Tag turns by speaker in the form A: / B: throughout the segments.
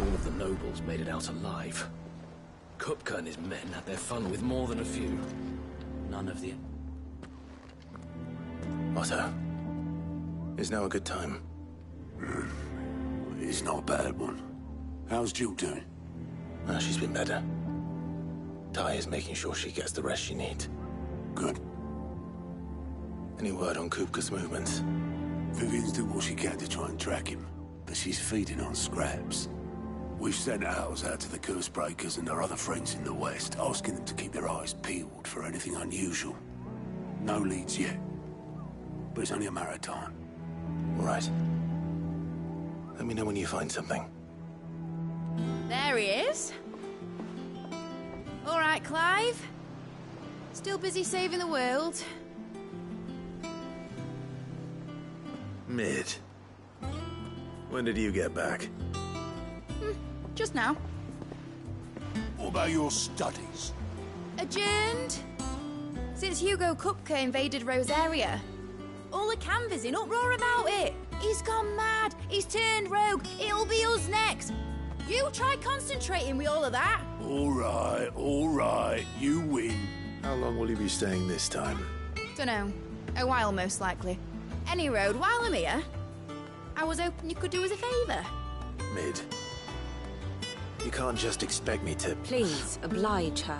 A: all of the nobles made it out alive. Kupka and his men had their fun with more than a few. None of the...
B: Otto, is now a good time?
C: It's not a bad one. How's Jill doing?
B: She's been better. Ty is making sure she gets the rest she needs.
C: Good.
B: Any word on Kupka's movements?
C: Vivian's doing what she can to try and track him, but she's feeding on scraps. We've sent ours out to the Cursebreakers and our other friends in the West, asking them to keep their eyes peeled for anything unusual. No leads yet, but it's only a matter of time.
B: All right. Let me know when you find something.
D: There he is. All right, Clive. Still busy saving the world.
B: Mid. When did you get back?
D: Just now.
C: What about your studies?
D: Adjourned. Since Hugo Kupka invaded Rosaria. All the canvassers in uproar about it. He's gone mad. He's turned rogue. It'll be us next. You try concentrating with all of that.
C: All right. You win.
B: How long will you be staying this time?
D: Dunno. A while, most likely. Any road, while I'm here, I was hoping you could do us a favour.
B: Mid. You can't just expect me to...
E: Please, oblige her.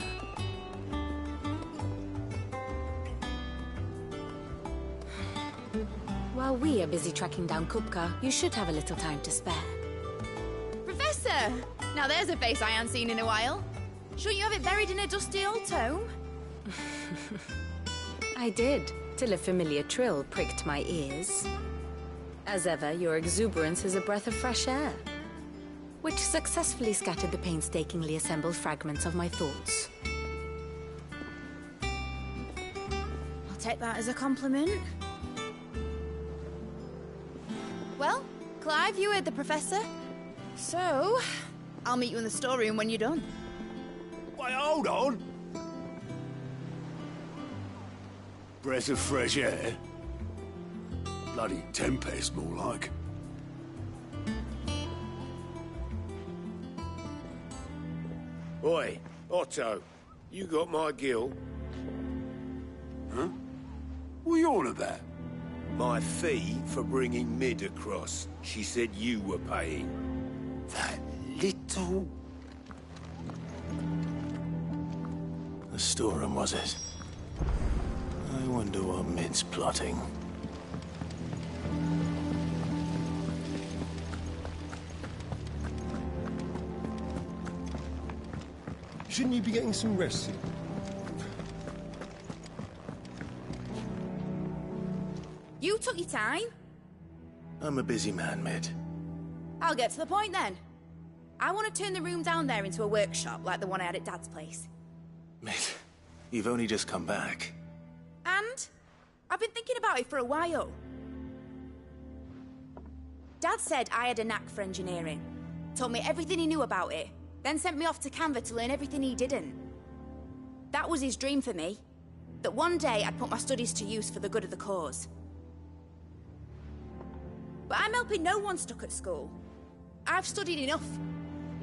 E: While we are busy tracking down Kupka, you should have a little time to spare.
D: Professor! Now there's a face I haven't seen in a while. Shouldn't you have it buried in a dusty old tome?
E: I did, till a familiar trill pricked my ears. As ever, your exuberance is a breath of fresh air, which successfully scattered the painstakingly assembled fragments of my thoughts.
D: I'll take that as a compliment. Well, Clive, you heard the Professor. So, I'll meet you in the storeroom when you're done.
C: Wait, hold on. Breath of fresh air? Bloody tempest, more like.
F: Oi, Otto, you got my gill?
C: Huh? What are you on about?
F: My fee for bringing Mid across. She said you were paying.
C: That little...
B: The storeroom, was it? I wonder what Mid's plotting.
G: Shouldn't you be getting some rest soon?
D: You took your time.
B: I'm a busy man, Mid.
D: I'll get to the point then. I want to turn the room down there into a workshop like the one I had at Dad's place.
B: Mid, you've only just come back.
D: And I've been thinking about it for a while. Dad said I had a knack for engineering. Told me everything he knew about it. Then sent me off to Canva to learn everything he didn't. That was his dream for me. That one day I'd put my studies to use for the good of the cause. But I'm helping no one stuck at school. I've studied enough.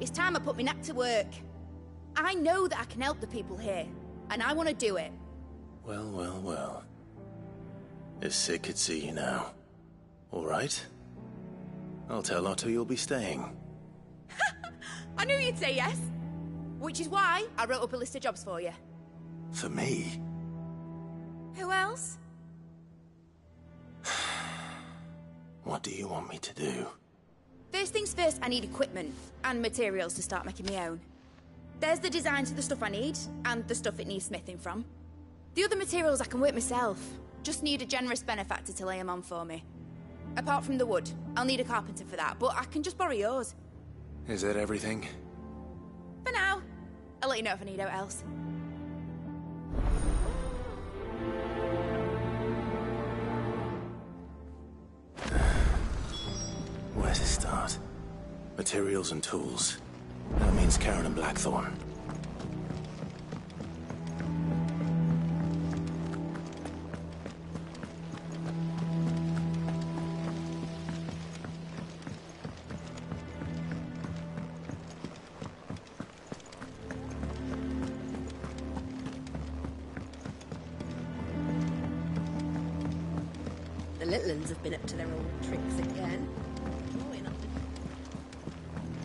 D: It's time I put my knack to work. I know that I can help the people here, and I want to do it.
B: Well. If Sid could see you now. All right? I'll tell Otto you'll be staying.
D: I knew you'd say yes. Which is why I wrote up a list of jobs for you.
B: For me?
D: Who else?
B: What do you want me to do?
D: First things first, I need equipment and materials to start making my own. There's the designs of the stuff I need, and the stuff it needs smithing from. The other materials I can work myself. Just need a generous benefactor to lay them on for me. Apart from the wood, I'll need a carpenter for that, but I can just borrow yours.
B: Is that everything?
D: For now. I'll let you know if I need out else.
B: Where to start? Materials and tools. That means Karen and Blackthorn.
H: little uns have been up to their old tricks again.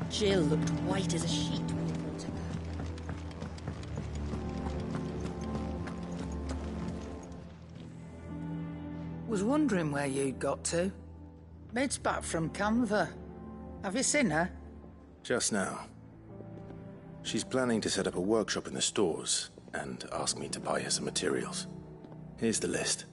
H: Jill looked white as a sheet when you brought her back.
I: Was wondering where you'd got to. Mid's back from Canva. Have you seen her?
B: Just now. She's planning to set up a workshop in the stores and ask me to buy her some materials. Here's the list.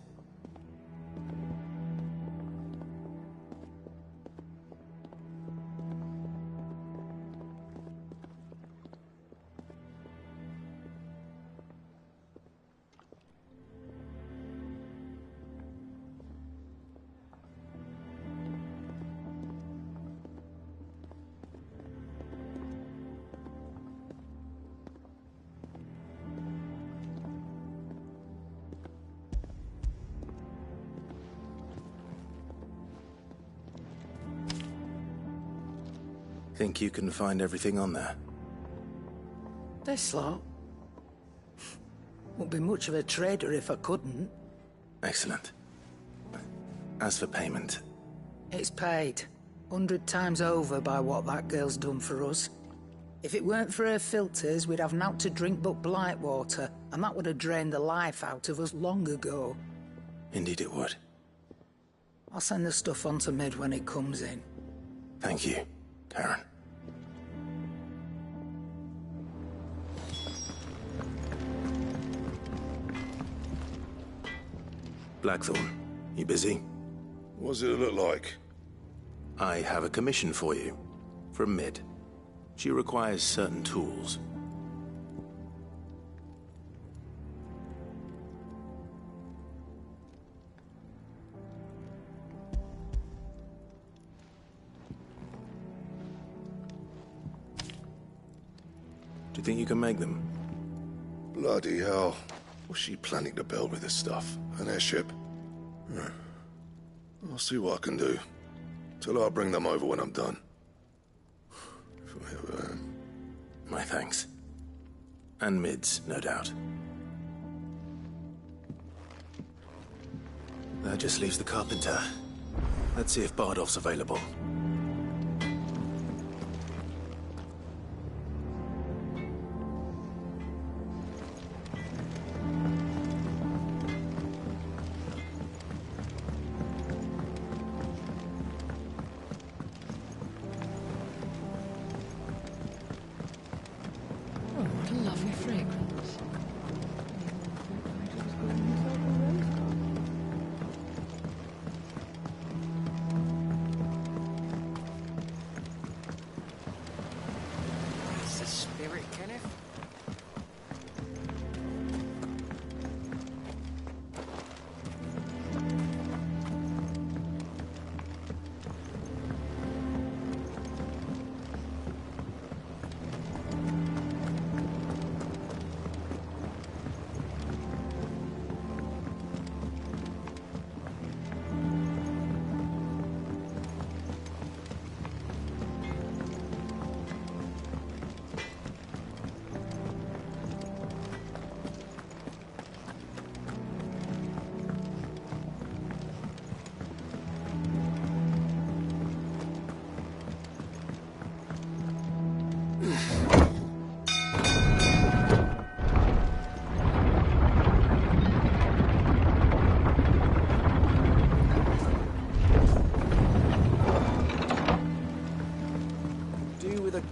B: Think you can find everything on there?
I: This lot? Wouldn't be much of a trader if I couldn't.
B: Excellent. As for payment...
I: It's paid. 100 times over by what that girl's done for us. If it weren't for her filters, we'd have naught to drink but blight water, and that would have drained the life out of us long ago.
B: Indeed it would.
I: I'll send the stuff on to Mid when it comes in.
B: Thank you, Karen. Blackthorn, you busy?
J: What does it look like?
B: I have a commission for you. From Mid. She requires certain tools. Do you think you can make them?
J: Bloody hell. What's she planning to build with this stuff? An airship? I'll see what I can do. Tell her I'll bring them over when I'm done. If I ever am.
B: My thanks. And Mid's, no doubt. That just leaves the carpenter. Let's see if Bardolph's available.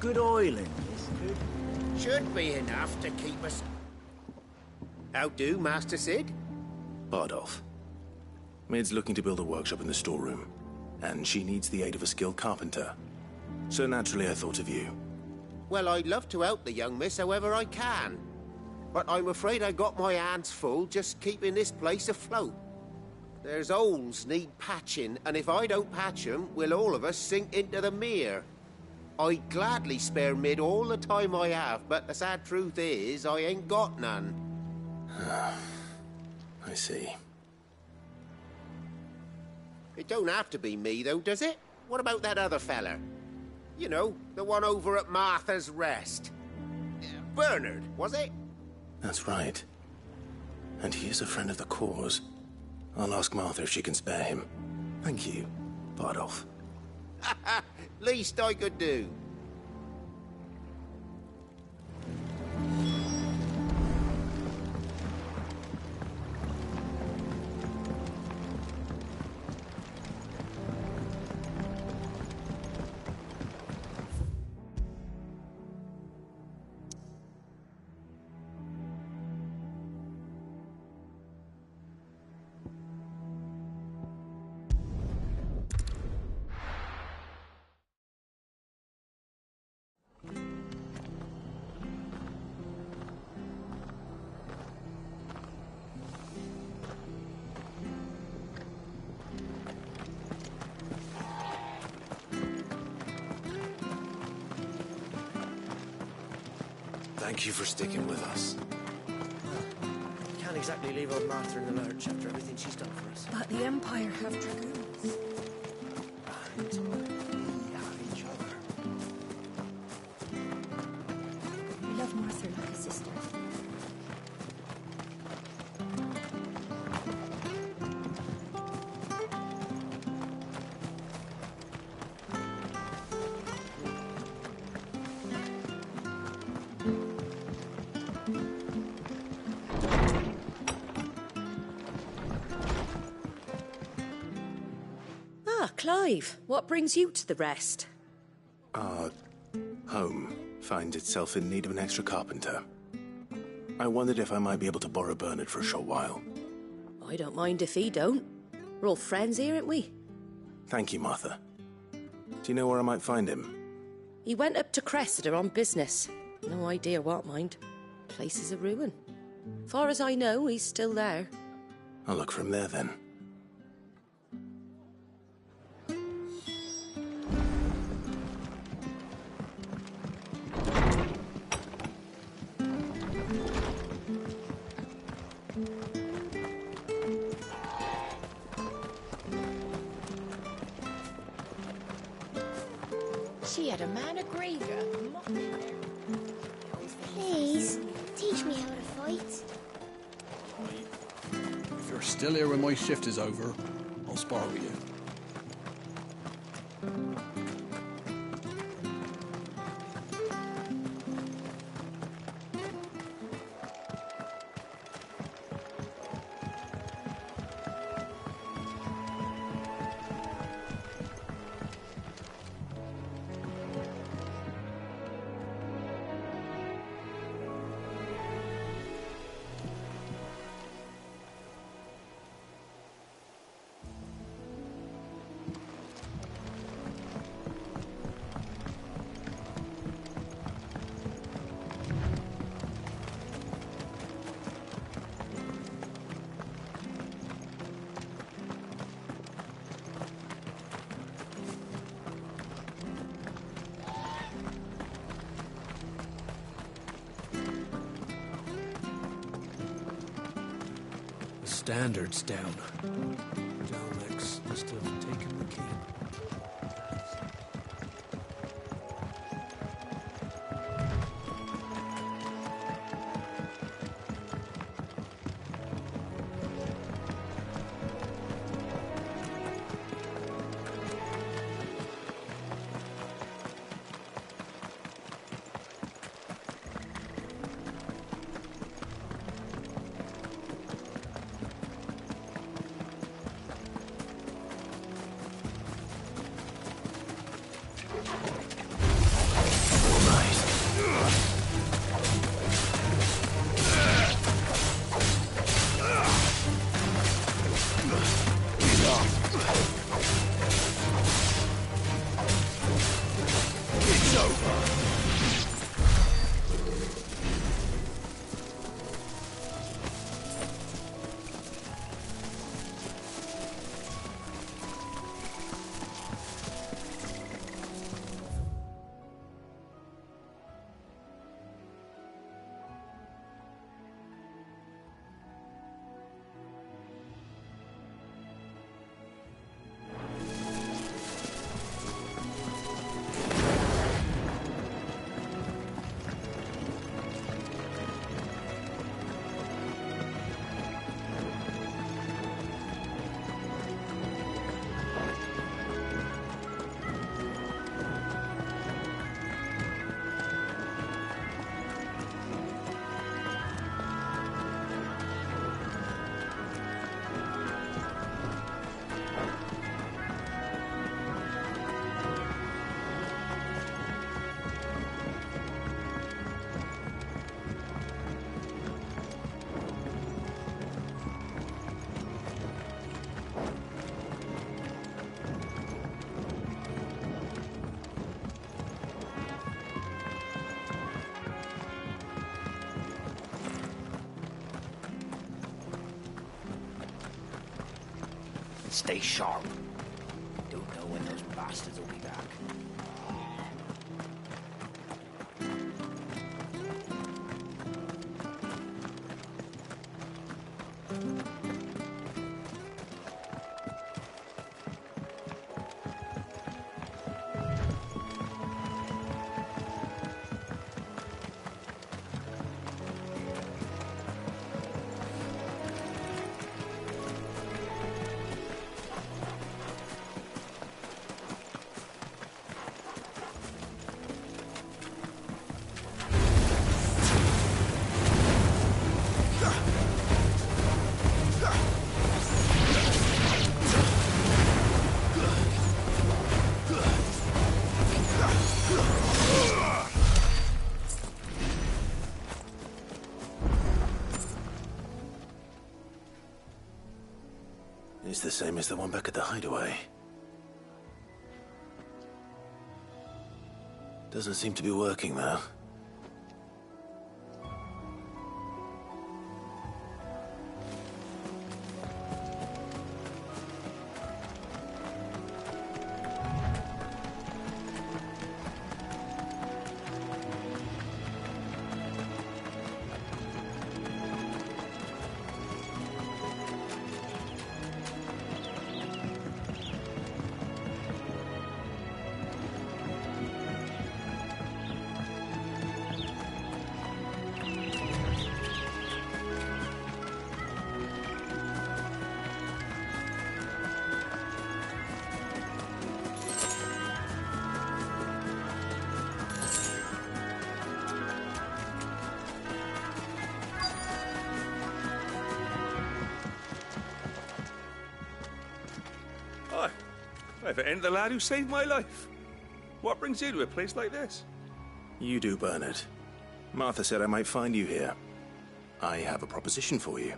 K: Good oiling, this should be enough to keep us... How do, Master Sid?
B: Bardolph. Mid's looking to build a workshop in the storeroom, and she needs the aid of a skilled carpenter. So naturally I thought of you.
K: Well, I'd love to help the young miss however I can. But I'm afraid I got my hands full just keeping this place afloat. There's holes need patching, and if I don't patch them, we'll all of us sink into the mere. I'd gladly spare Mid all the time I have, but the sad truth is, I ain't got none.
B: I see.
K: It don't have to be me, though, does it? What about that other fella? You know, the one over at Martha's Rest. Bernard, was it?
B: That's right. And he is a friend of the cause. I'll ask Martha if she can spare him. Thank you, Bardolph.
K: Least I could do.
A: Thank you for sticking with us.
L: Can't exactly leave old Martha in the lurch after everything she's done for us.
H: But the Empire have dragoons.
L: And we have each other.
H: We love Martha like a sister. Clive, what brings you to the rest?
B: Our home finds itself in need of an extra carpenter. I wondered if I might be able to borrow Bernard for a short while.
H: I don't mind if he don't. We're all friends here, aren't we?
B: Thank you, Martha. Do you know where I might find him?
H: He went up to Cressida on business. No idea what, mind. Place is a ruin. Far as I know, he's still there.
B: I'll look for him there, then.
M: She had a man of Griever.
N: Please, teach me how to fight.
O: If you're still here when my shift is over, I'll spar with you.
A: Standards down. Daleks must have taken the keep.
P: stay sharp. Don't know when those bastards will be back.
B: It's the same as the one back at the hideaway. Doesn't seem to be working, though.
Q: If it ain't the lad who saved my life. What brings you to a place like this?
B: You do, Bernard. Martha said I might find you here. I have a proposition for you.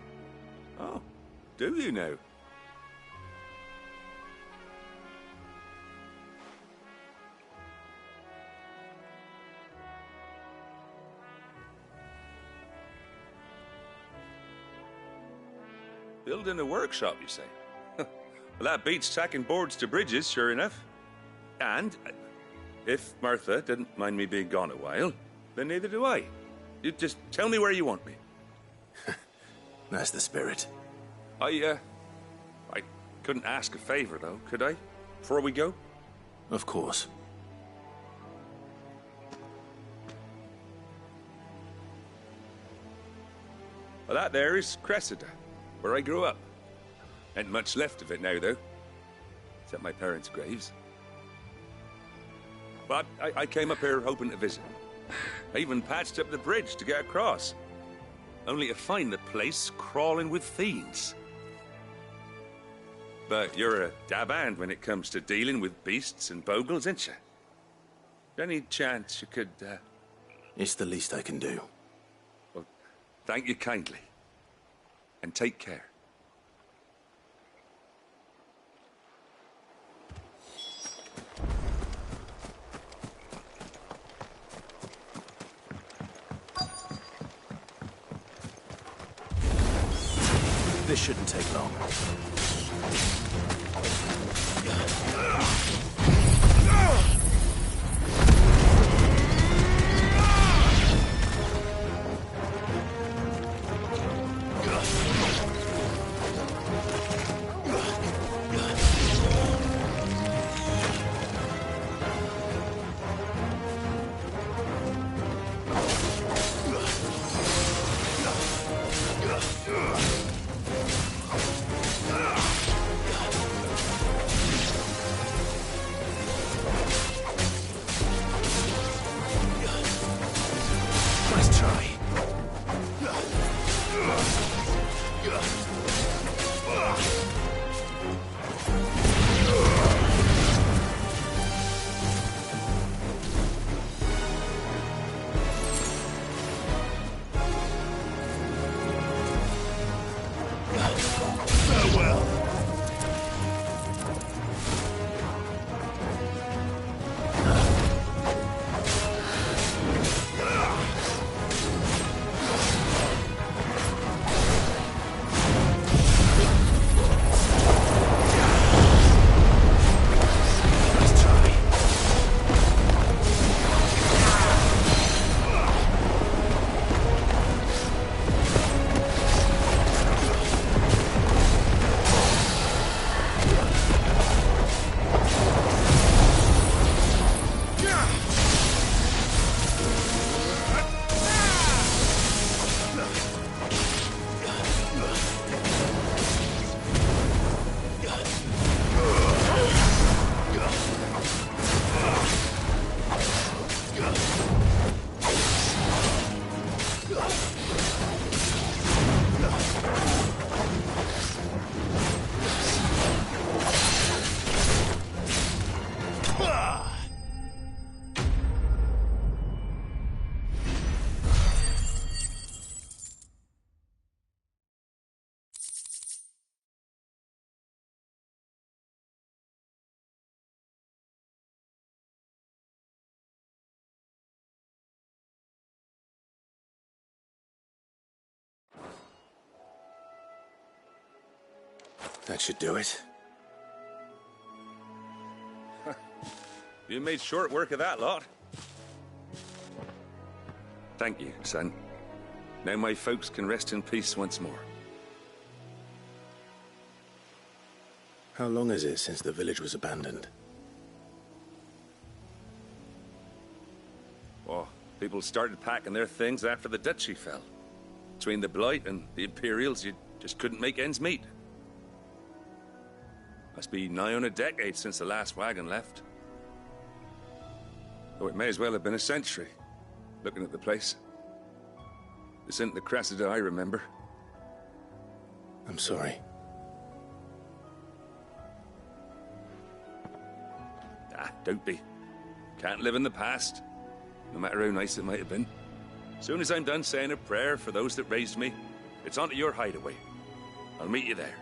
Q: Oh, do you now? Building a workshop, you say? Well, that beats tacking boards to bridges, sure enough. And if Martha didn't mind me being gone a while, then neither do I. You just tell me where you want me.
B: That's the spirit.
Q: I couldn't ask a favor, though, could I? Before we go?
B: Of course.
Q: Well, that there is Cressida, where I grew up. Ain't much left of it now, though. Except my parents' graves. But I came up here hoping to visit. I even patched up the bridge to get across. Only to find the place crawling with fiends. But you're a dab hand when it comes to dealing with beasts and bogles, ain't you? Any chance you could,
B: It's the least I can do.
Q: Well, thank you kindly. And take care.
B: This shouldn't take long. That should do it.
Q: You made short work of that lot. Thank you, son. Now my folks can rest in peace once more.
B: How long is it since the village was abandoned?
Q: Oh, people started packing their things after the duchy fell. Between the Blight and the Imperials, you just couldn't make ends meet. Must be nigh on a decade since the last wagon left. Oh, it may as well have been a century, looking at the place. This isn't the Cressida I remember.
B: I'm sorry.
Q: Ah, don't be. Can't live in the past, no matter how nice it might have been. Soon as I'm done saying a prayer for those that raised me, it's on to your hideaway. I'll meet you there.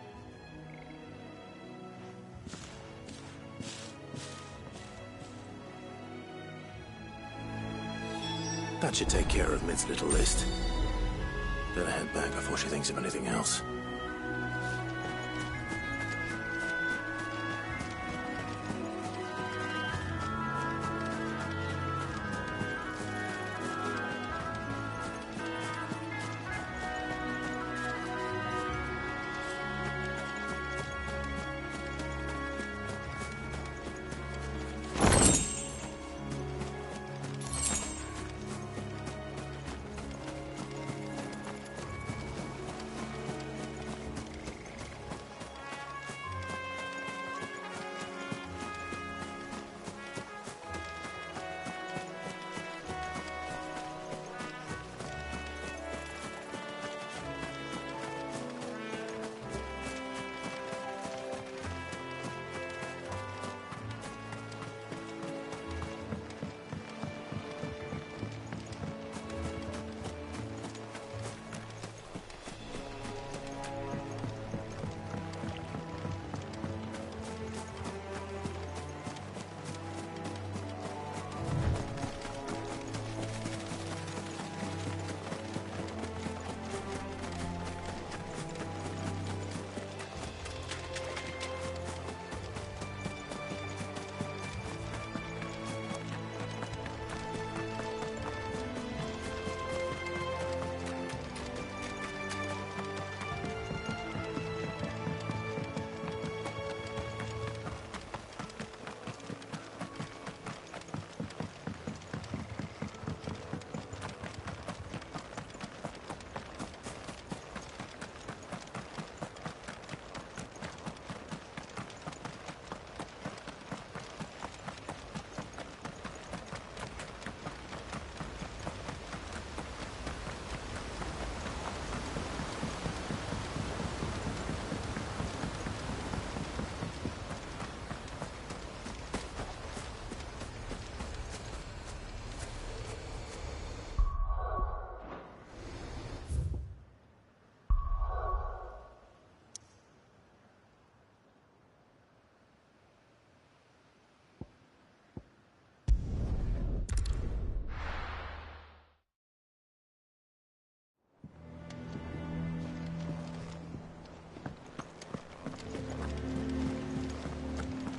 B: That should take care of Mid's little list. Better head back before she thinks of anything else.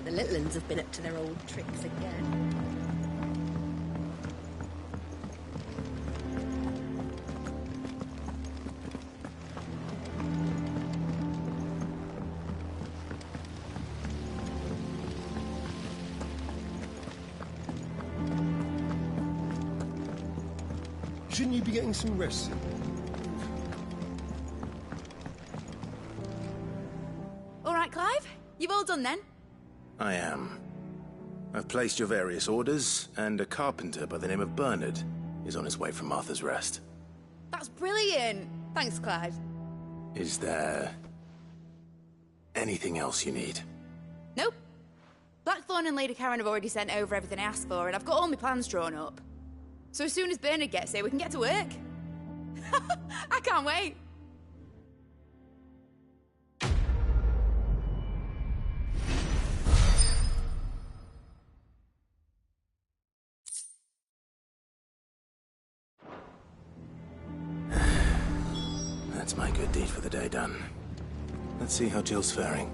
H: The little uns have been up to their old tricks again.
G: Shouldn't you be getting some rest?
D: All right, Clive. You've all done then?
B: I am. I've placed your various orders, and a carpenter by the name of Bernard is on his way from Martha's Rest.
D: That's brilliant. Thanks, Clive.
B: Is there anything else you need?
D: Nope. Blackthorn and Lady Karen have already sent over everything I asked for, and I've got all my plans drawn up. So as soon as Bernard gets here, we can get to work. I can't wait.
B: That's my good deed for the day done. Let's see how Jill's faring.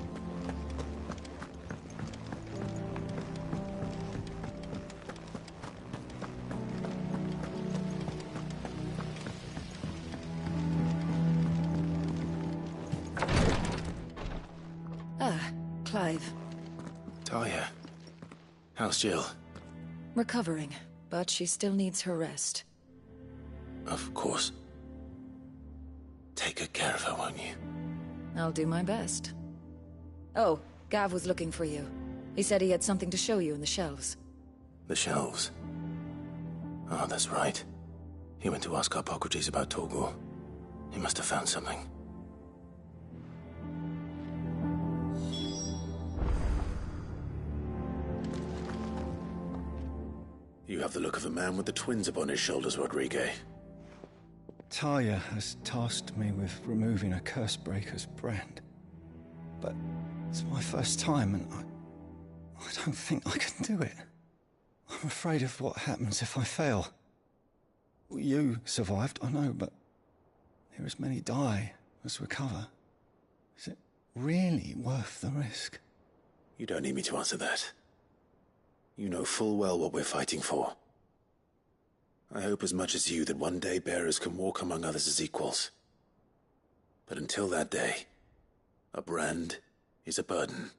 R: Clive.
B: Talia. How's Jill?
R: Recovering, but she still needs her rest.
B: Of course. Take good care of her, won't you?
R: I'll do my best. Oh, Gav was looking for you. He said he had something to show you in the shelves.
B: The shelves? Oh, that's right. He went to ask Harpocrates about Torgor. He must have found something. You have the look of a man with the twins upon his shoulders, Rodrigue.
S: Talia has tasked me with removing a Cursebreaker's brand. But it's my first time, and I don't think I can do it. I'm afraid of what happens if I fail. You survived, I know, but there as many die as recover. Is it really worth the risk?
B: You don't need me to answer that. You know full well what we're fighting for. I hope as much as you that one day bearers can walk among others as equals. But until that day, a brand is a burden,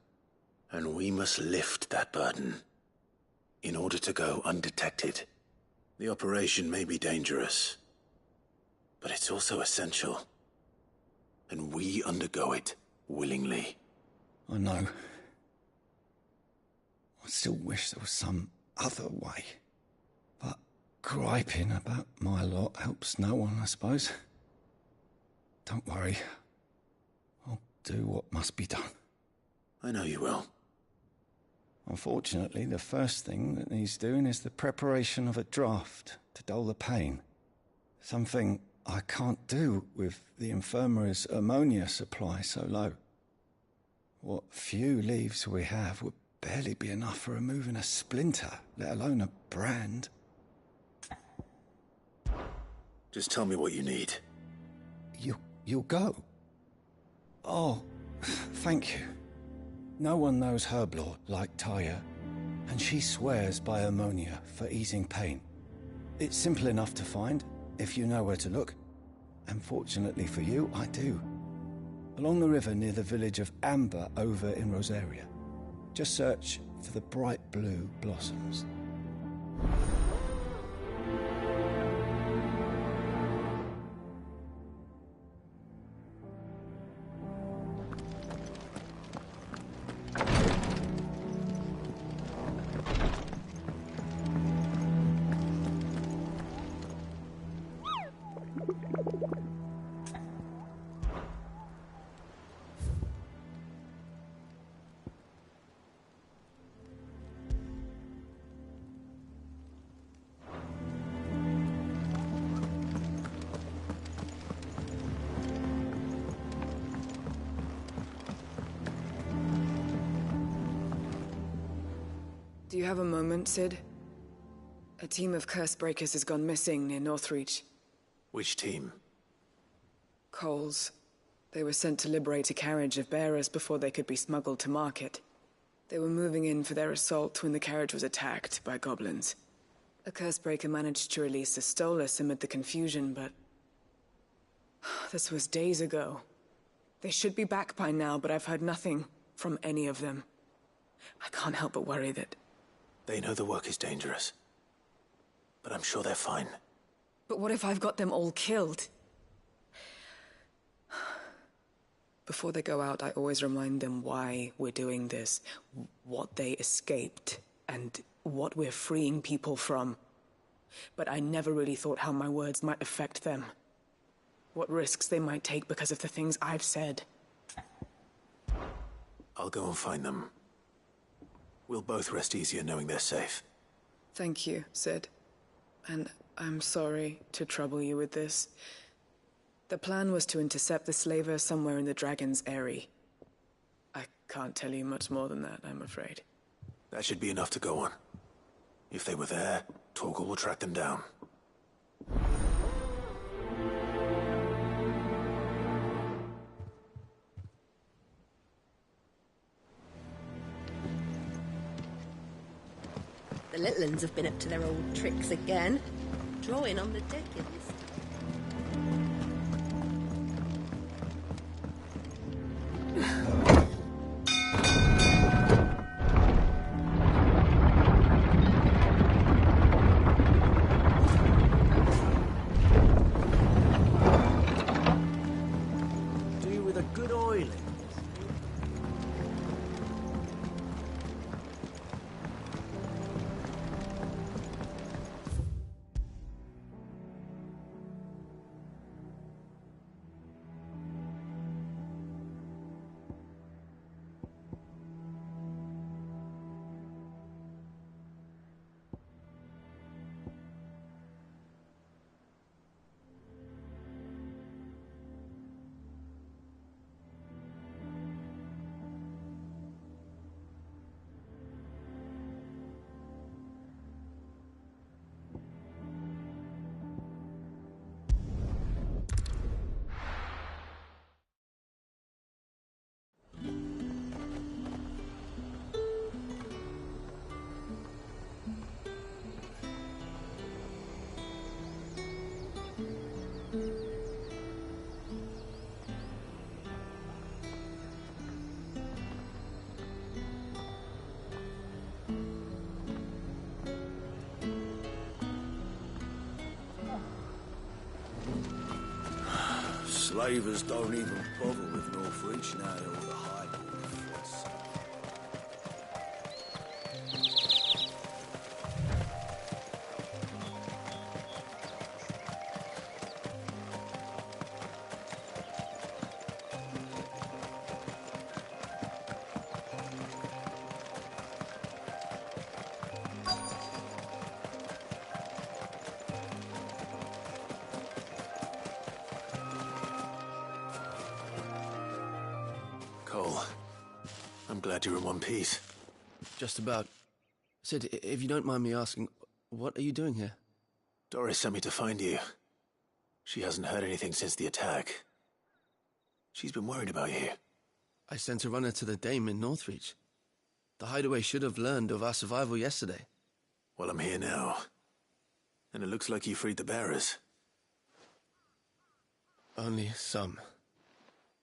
B: and we must lift that burden in order to go undetected. The operation may be dangerous, but it's also essential, and we undergo it willingly.
S: I know. I still wish there was some other way. But griping about my lot helps no one, I suppose. Don't worry. I'll do what must be done.
B: I know you will.
S: Unfortunately, the first thing that needs doing is the preparation of a draft to dull the pain. Something I can't do with the infirmary's ammonia supply so low. What few leaves we have would barely be enough for removing a splinter, let alone a brand.
B: Just tell me what you need.
S: You'll go? Oh, thank you. No one knows Herblord like Talia, and she swears by ammonia for easing pain. It's simple enough to find, if you know where to look. And fortunately for you, I do. Along the river near the village of Amber over in Rosaria. Just search for the bright blue blossoms.
T: Do you have a moment, Sid? A team of Cursebreakers has gone missing near Northreach.
B: Which team?
T: Coles. They were sent to liberate a carriage of bearers before they could be smuggled to market. They were moving in for their assault when the carriage was attacked by goblins. A Cursebreaker managed to release a Stolas amid the confusion, but... this was days ago. They should be back by now, but I've heard nothing from any of them. I can't help but worry that...
B: They know the work is dangerous. But I'm sure they're fine.
T: But what if I've got them all killed? Before they go out, I always remind them why we're doing this, what they escaped, and what we're freeing people from. But I never really thought how my words might affect them. What risks they might take because of the things I've said.
B: I'll go and find them. We'll both rest easier knowing they're safe.
T: Thank you, Sid. And I'm sorry to trouble you with this. The plan was to intercept the slaver somewhere in the Dragon's Eyrie. I can't tell you much more than that, I'm afraid.
B: That should be enough to go on. If they were there, Torgal will track them down.
H: The little uns have been up to their old tricks again. Drawing on the Dickens.
L: Do you with a good oiling?
F: Slavers don't even bother with Northreach now they're all the highborn fuss.
B: Cole, I'm glad you're in one piece.
L: Just about. Sid, if you don't mind me asking, what are you doing here?
B: Doris sent me to find you. She hasn't heard anything since the attack. She's been worried about you.
L: I sent a runner to the Dame in Northreach. The hideaway should have learned of our survival yesterday.
B: Well, I'm here now. And it looks like you freed the bearers.
L: Only some.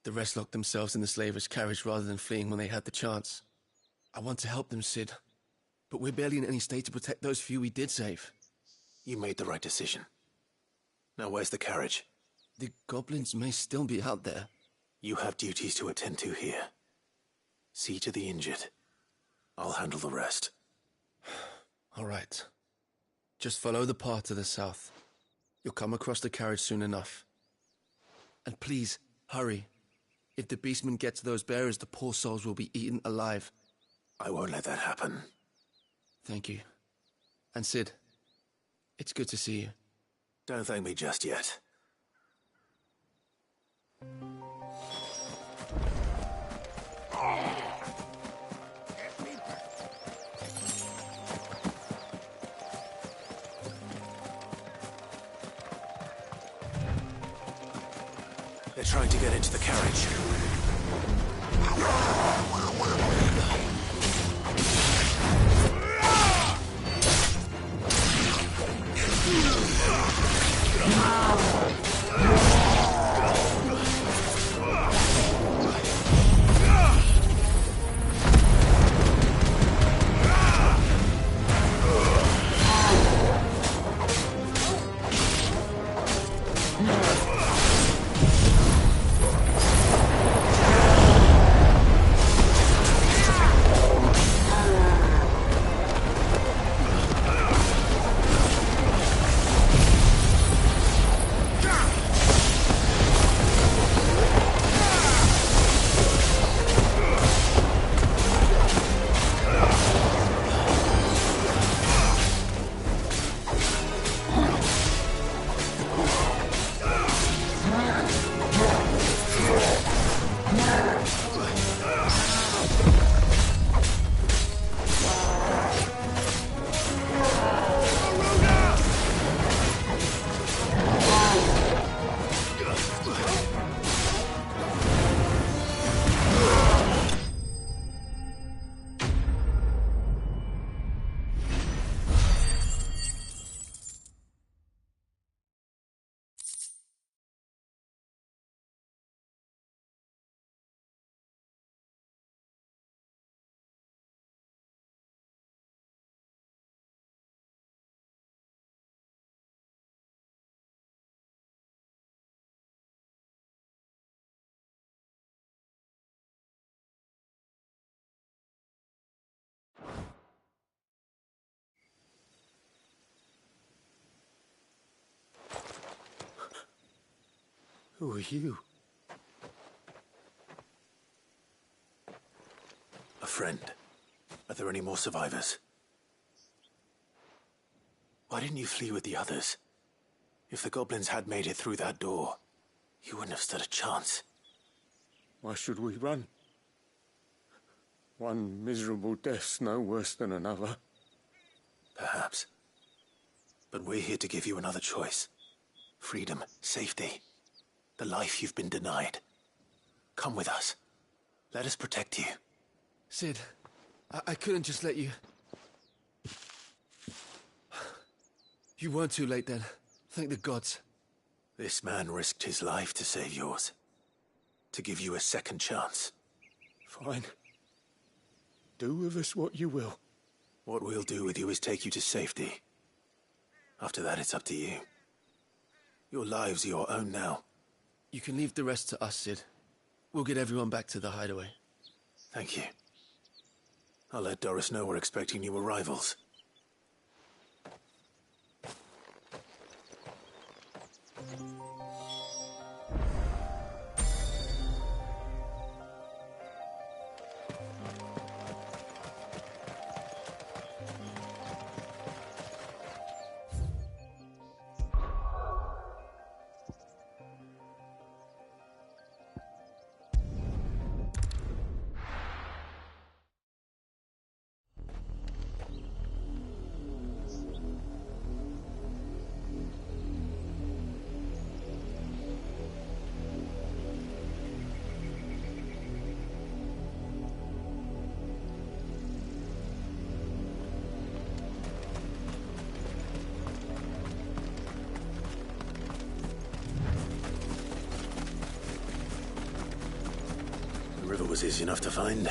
L: The rest locked themselves in the slavers' carriage rather than fleeing when they had the chance. I want to help them, Sid. But we're barely in any state to protect those few we did save.
B: You made the right decision. Now where's the carriage?
L: The goblins may still be out there.
B: You have duties to attend to here. See to the injured. I'll handle the rest.
L: All right. Just follow the path to the south. You'll come across the carriage soon enough. And please, hurry. If the beastmen get to those bearers, the poor souls will be eaten alive.
B: I won't let that happen.
L: Thank you. And Sid, it's good to see you.
B: Don't thank me just yet. They're trying to get into the carriage.
C: Who are you?
B: A friend. Are there any more survivors? Why didn't you flee with the others? If the goblins had made it through that door, you wouldn't have stood a chance.
C: Why should we run? One miserable death's no worse than another.
B: Perhaps. But we're here to give you another choice. Freedom, safety, the life you've been denied. Come with us. Let us protect you.
L: Cid, I couldn't just let you... You weren't too late then. Thank the gods.
B: This man risked his life to save yours. To give you a second chance.
C: Fine. Do with us what you will.
B: What we'll do with you is take you to safety. After that, it's up to you. Your lives are your own now.
L: You can leave the rest to us, Cid. We'll get everyone back to the hideaway.
B: Thank you. I'll let Doris know we're expecting new arrivals. The river was easy enough to find.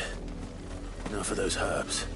B: Now for those herbs.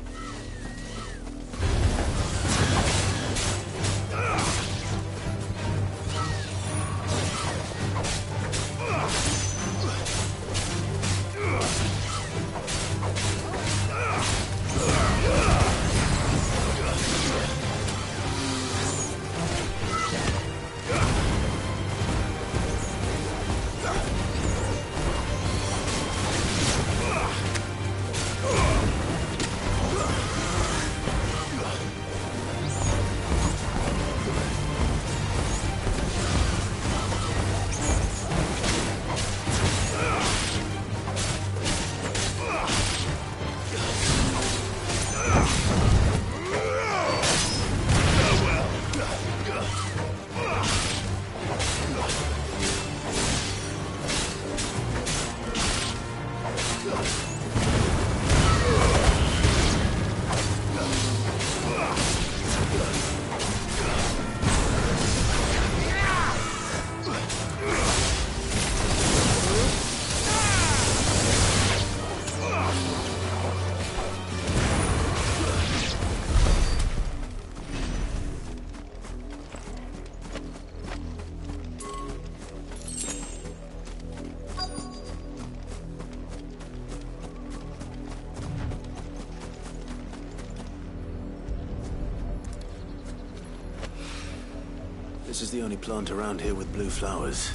B: This is the only plant around here with blue flowers.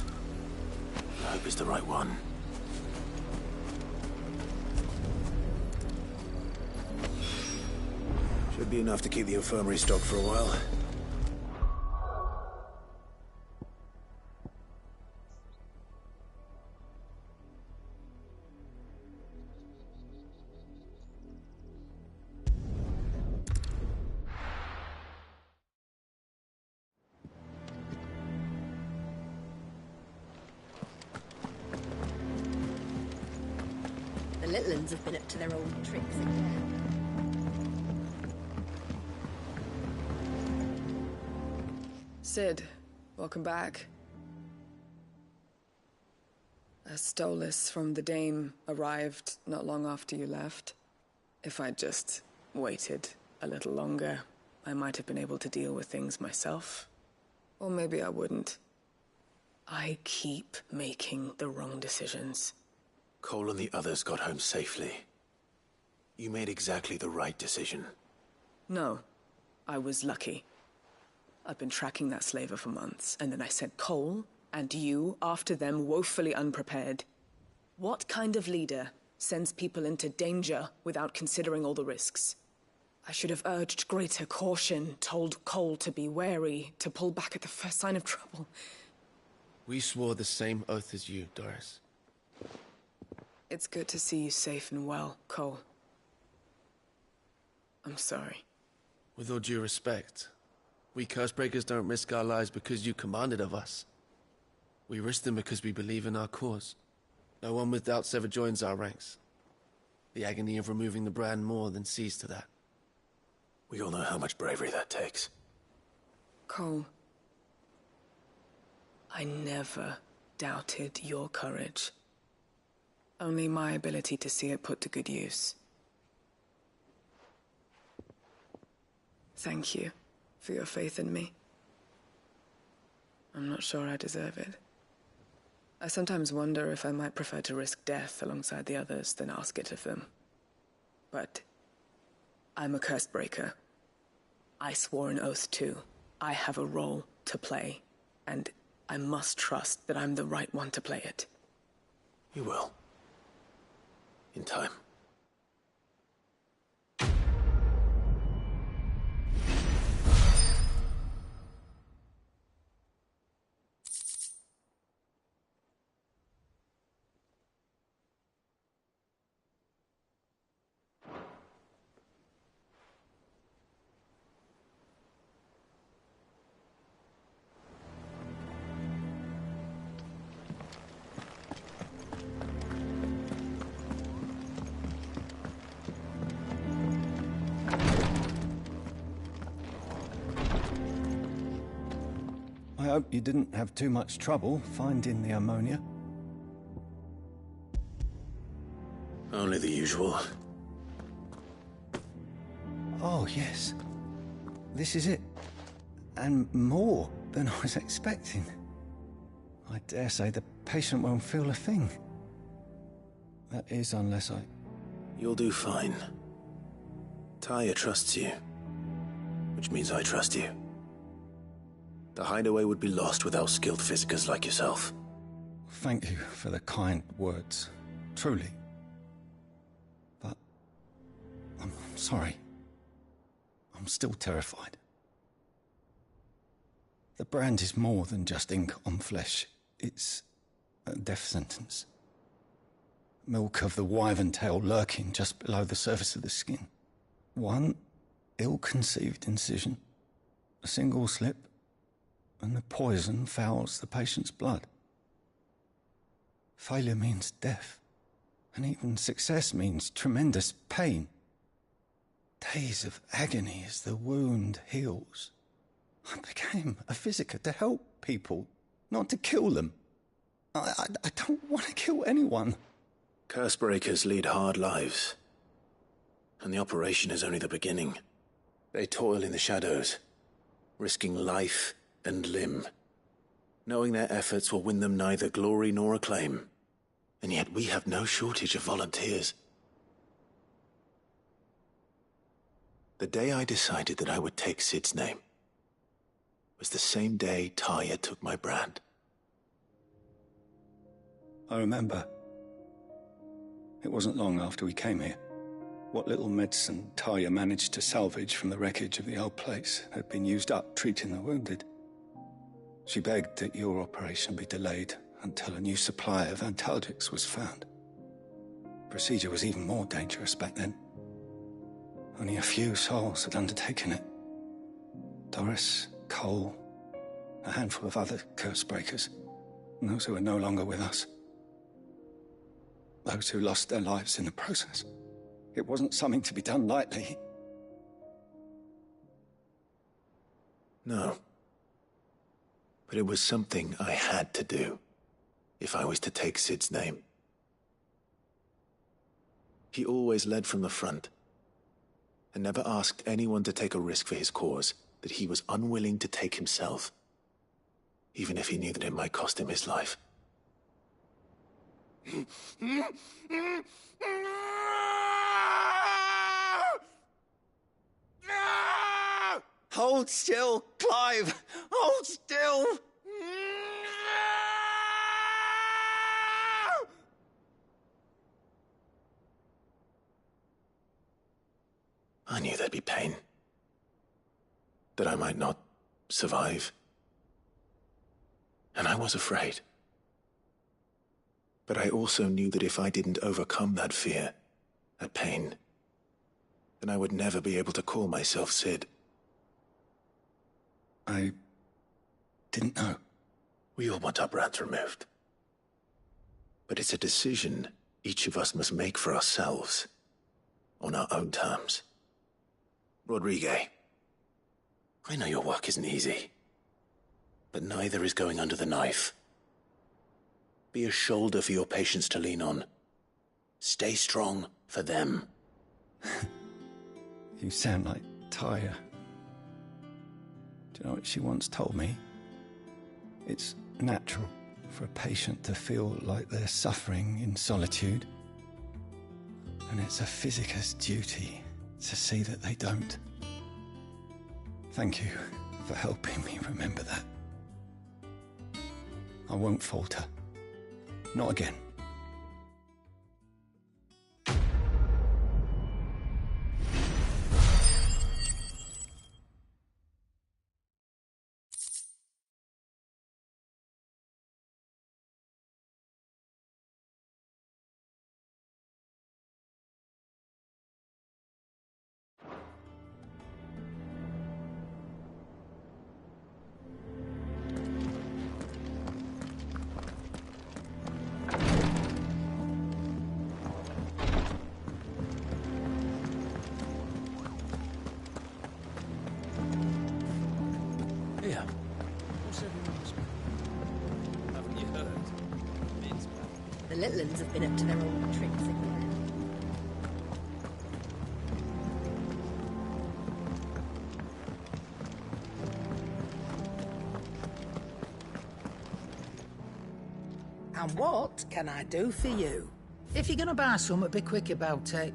B: I hope it's the right one. Should be enough to keep the infirmary stocked for a while.
U: The little uns have been up to their old tricks again.
T: Cid, welcome back. A Stolas from the Dame arrived not long after you left. If I'd just waited a little longer, I might have been able to deal with things myself. Or maybe I wouldn't. I keep making the wrong decisions.
B: Cole and the others got home safely. You made exactly the right decision.
T: No, I was lucky. I've been tracking that slaver for months, and then I sent Cole and you after them, woefully unprepared. What kind of leader sends people into danger without considering all the risks? I should have urged greater caution, told Cole to be wary, to pull back at the first sign of trouble.
L: We swore the same oath as you, Doris.
T: It's good to see you safe and well, Cole. I'm sorry.
L: With all due respect, we Cursebreakers don't risk our lives because you commanded of us. We risk them because we believe in our cause. No one with doubts ever joins our ranks. The agony of removing the brand more than sees to that.
B: We all know how much bravery that takes.
T: Cole, I never doubted your courage. Only my ability to see it put to good use. Thank you for your faith in me. I'm not sure I deserve it. I sometimes wonder if I might prefer to risk death alongside the others than ask it of them. But I'm a Cursebreaker. I swore an oath too. I have a role to play, and I must trust that I'm the right one to play it.
B: You will. In time.
S: I hope you didn't have too much trouble finding the ammonia.
B: Only the usual.
S: Oh, yes. This is it. And more than I was expecting. I dare say the patient won't feel a thing. That is, unless I...
B: You'll do fine. Tyr trusts you. Which means I trust you. The hideaway would be lost without skilled physicers like yourself.
S: Thank you for the kind words. Truly. But... I'm sorry. I'm still terrified. The brand is more than just ink on flesh. It's a death sentence. Milk of the wyvern tail lurking just below the surface of the skin. One ill-conceived incision, a single slip, and the poison fouls the patient's blood. Failure means death, and even success means tremendous pain. Days of agony as the wound heals. I became a physiker to help people, not to kill them. I don't want to kill anyone.
B: Cursebreakers lead hard lives, and the operation is only the beginning. They toil in the shadows, risking life and limb, knowing their efforts will win them neither glory nor acclaim. And yet we have no shortage of volunteers. The day I decided that I would take Sid's name was the same day Tyr took my brand.
S: I remember. It wasn't long after we came here. What little medicine Tyr managed to salvage from the wreckage of the old place had been used up treating the wounded. She begged that your operation be delayed until a new supply of antalgics was found. Procedure was even more dangerous back then. Only a few souls had undertaken it. Doris, Cole, a handful of other Cursebreakers, and those who are no longer with us. Those who lost their lives in the process. It wasn't something to be done lightly.
B: No. But it was something I had to do, if I was to take Sid's name. He always led from the front, and never asked anyone to take a risk for his cause that he was unwilling to take himself, even if he knew that it might cost him his life.
S: Hold still, Clive! Hold still!
B: there'd be pain. That I might not survive. And I was afraid. But I also knew that if I didn't overcome that fear, that pain, then I would never be able to call myself Sid.
S: I didn't know.
B: We all want our brands removed. But it's a decision each of us must make for ourselves, on our own terms. Rodrigue, I know your work isn't easy, but neither is going under the knife. Be a shoulder for your patients to lean on. Stay strong for them.
S: You sound like Tyre. Do you know what she once told me? It's natural for a patient to feel like they're suffering in solitude. And it's a physicist's duty to see that they don't. Thank you for helping me remember that. I won't falter. Not again.
U: The little ones have been up to their old tricks again.
I: And what can I do for you? If you're gonna buy something, be quick about it.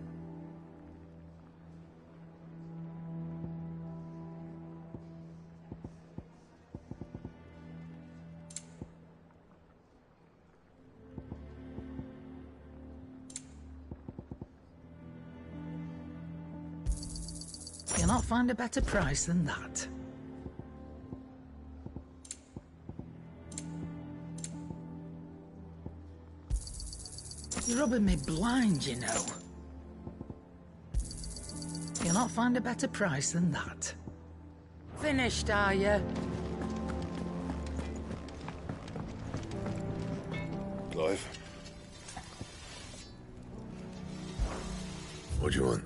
I: You'll not find a better price than that. You're rubbing me blind, you know. You'll not find a better price than that. Finished, are you?
J: Clive? What do you want?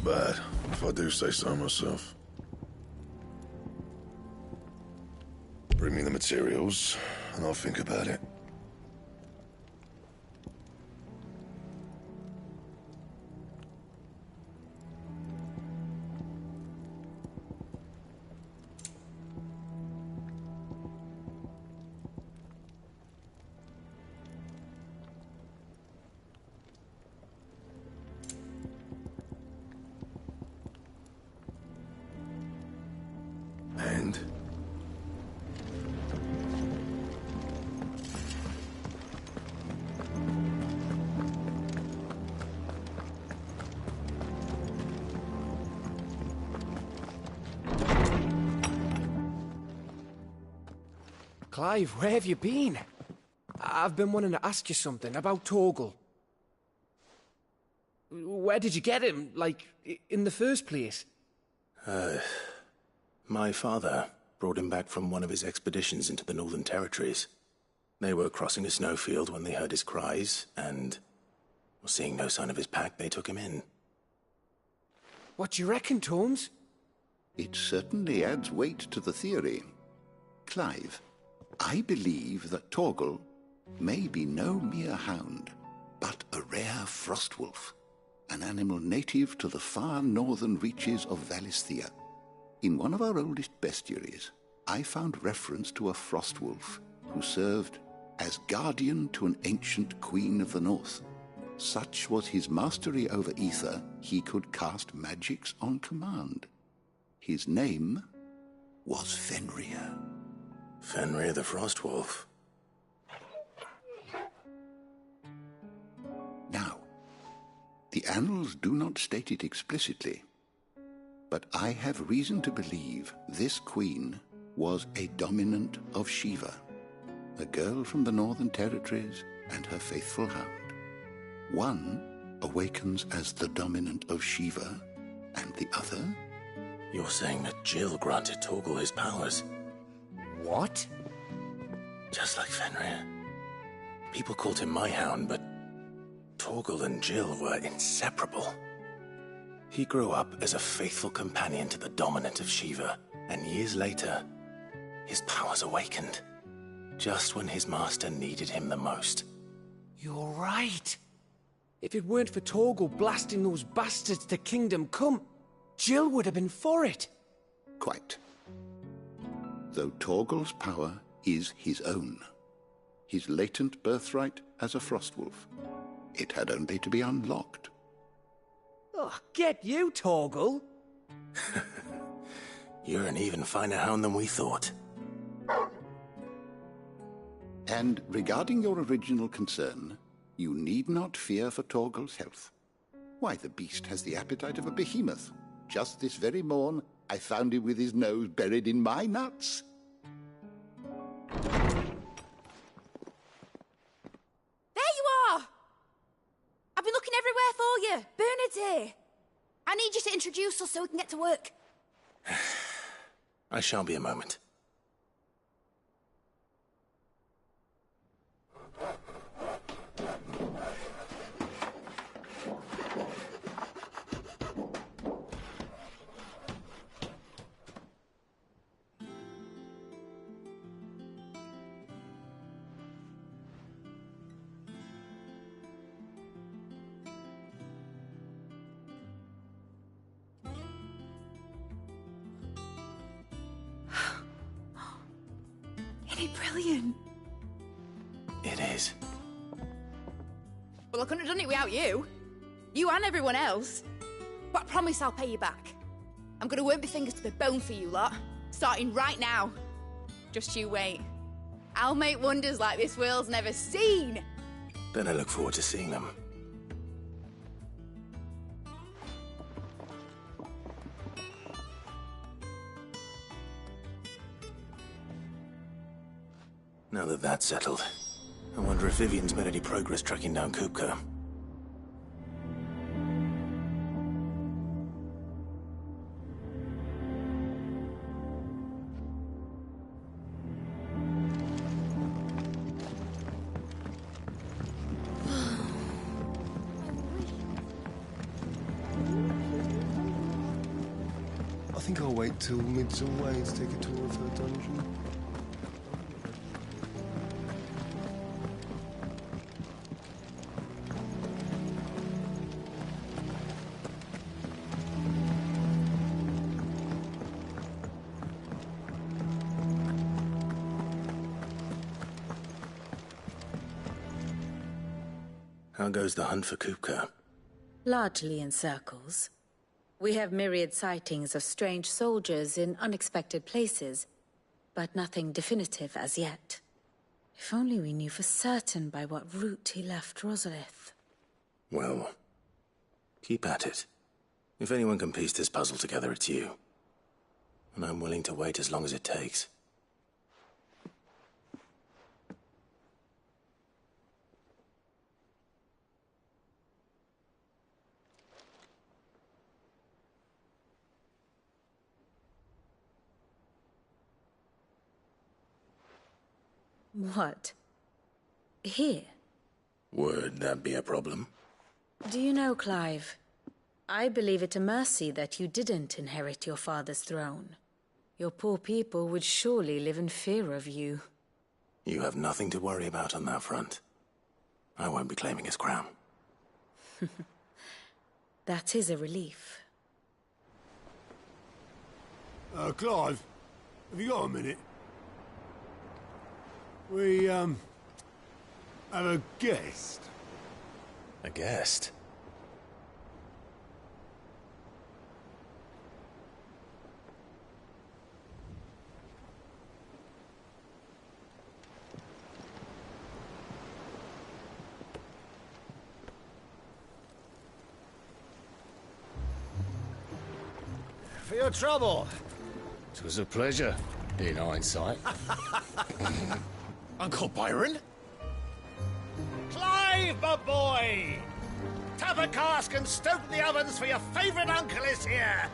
J: bad, if I do say so myself. Bring me the materials, and I'll think about it. And?
E: Clive, where have you been? I've been wanting to ask you something about Torgal. Where did you get him, like, in the first place?
B: My father brought him back from one of his expeditions into the Northern Territories. They were crossing a snowfield when they heard his cries, and, seeing no sign of his pack, they took him in.
E: What do you reckon, Tomes?
V: It certainly adds weight to the theory. Clive, I believe that Torgal may be no mere hound, but a rare frostwolf, an animal native to the far northern reaches of Valisthea. In one of our oldest bestiaries, I found reference to a frostwolf who served as guardian to an ancient queen of the north. Such was his mastery over ether, he could cast magics on command. His name was Fenrir.
B: Fenrir the Frostwolf.
V: Now, the annals do not state it explicitly, but I have reason to believe this queen was a dominant of Shiva, a girl from the Northern Territories and her faithful hound. One awakens as the dominant of Shiva, and the other?
B: You're saying that Jill granted Torgal his powers?
E: What?
B: Just like Fenrir. People called him my hound, but Torgal and Jill were inseparable. He grew up as a faithful companion to the dominant of Shiva, and years later, his powers awakened, just when his master needed him the most.
E: You're right. If it weren't for Torgal blasting those bastards to Kingdom Come, Jill would have been for it.
V: Quite. Though Torgal's power is his own, his latent birthright as a Frostwolf, it had only to be unlocked.
E: Oh, get you, Torgal!
B: You're an even finer hound than we thought.
V: And regarding your original concern, you need not fear for Torgal's health. Why, the beast has the appetite of a behemoth. Just this very morn, I found him with his nose buried in my nuts.
D: There you are! I've been looking everywhere for you. Bernard's here. I need you to introduce us so we can get to work.
B: I shan't be a moment.
D: Isn't it brilliant?
B: It is.
D: Well, I couldn't have done it without you. You and everyone else. But I promise I'll pay you back. I'm gonna work my fingers to the bone for you lot, starting right now. Just you wait. I'll make wonders like this world's never seen.
B: Then I look forward to seeing them. Now that that's settled, I wonder if Vivian's made any progress tracking down Kupka.
G: think I'll wait till mid's away to take a tour of her dungeon.
B: How goes the hunt for Kupka?
I: Largely in circles. We have myriad sightings of strange soldiers in unexpected places, but nothing definitive as yet. If only we knew for certain by what route he left Rosalith.
B: Well, keep at it. If anyone can piece this puzzle together, it's you. And I'm willing to wait as long as it takes.
I: What? Here?
B: Would that be a problem?
I: Do you know, Clive? I believe it a mercy that you didn't inherit your father's throne. Your poor people would surely live in fear of you.
B: You have nothing to worry about on that front. I won't be claiming his crown.
I: That is a relief.
C: Clive, have you got a minute? We, have a guest.
B: A guest?
K: For your trouble. It was a pleasure, in hindsight.
M: Uncle Byron?
K: Clive, my boy! Tap a cask and stoke the ovens for your favourite uncle is here!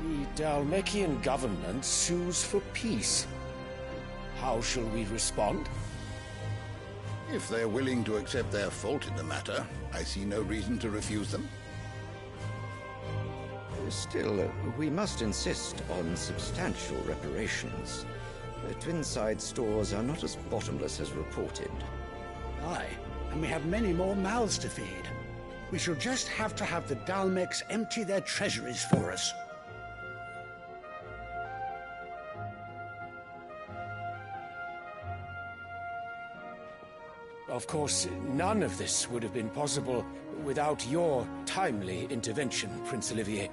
E: The Dhalmekian government sues for peace. How shall we respond?
V: If they're willing to accept their fault in the matter, I see no reason to refuse them.
W: Still, we must insist on substantial reparations. Twinside stores are not as bottomless as reported.
K: Aye, and we have many more mouths to feed. We shall just have to have the Dhalmeks empty their treasuries for us.
E: Of course, none of this would have been possible without your timely intervention, Prince Olivier.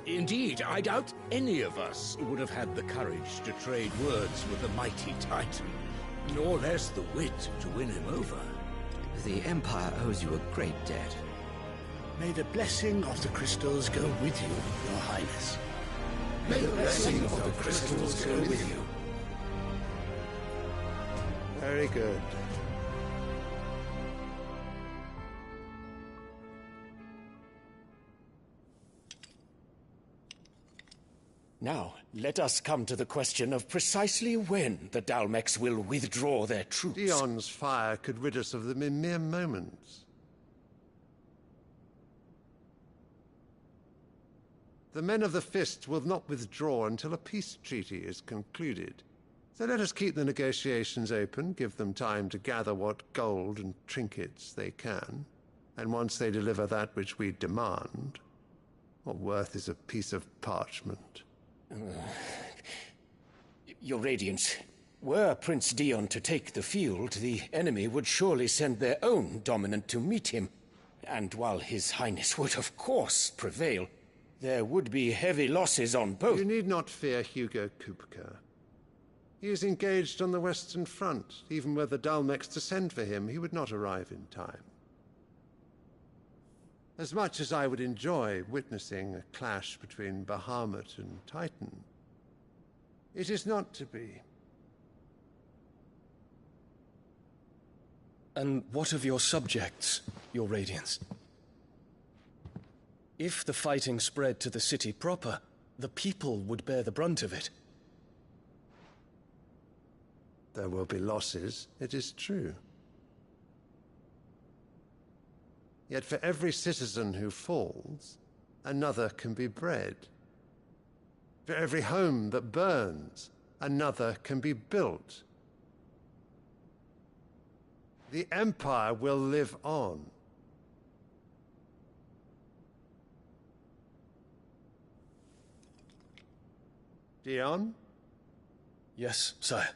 F: Indeed, I doubt any of us would have had the courage to trade words with the mighty Titan, nor less the wit to win him over.
W: The Empire owes you a great debt.
K: May the blessing of the crystals go with you, Your Highness.
V: May the blessing of the crystals go with you.
G: Very good.
E: Now, let us come to the question of precisely when the Dhalmeks will withdraw their troops.
G: Dion's fire could rid us of them in mere moments. The men of the Fist will not withdraw until a peace treaty is concluded. So let us keep the negotiations open, give them time to gather what gold and trinkets they can, and once they deliver that which we demand, what worth is a piece of parchment?
E: Your Radiance, were Prince Dion to take the field, the enemy would surely send their own dominant to meet him. And while His Highness would of course prevail, there would be heavy losses on both.
G: You need not fear Hugo Kupka. He is engaged on the Western Front. Even were the Dhalmeks to send for him, he would not arrive in time. As much as I would enjoy witnessing a clash between Bahamut and Titan, it is not to be.
E: And what of your subjects, Your Radiance? If the fighting spread to the city proper, the people would bear the brunt of it.
G: There will be losses, it is true. Yet for every citizen who falls, another can be bred. For every home that burns, another can be built. The Empire will live on. Dion?
E: Yes, sire.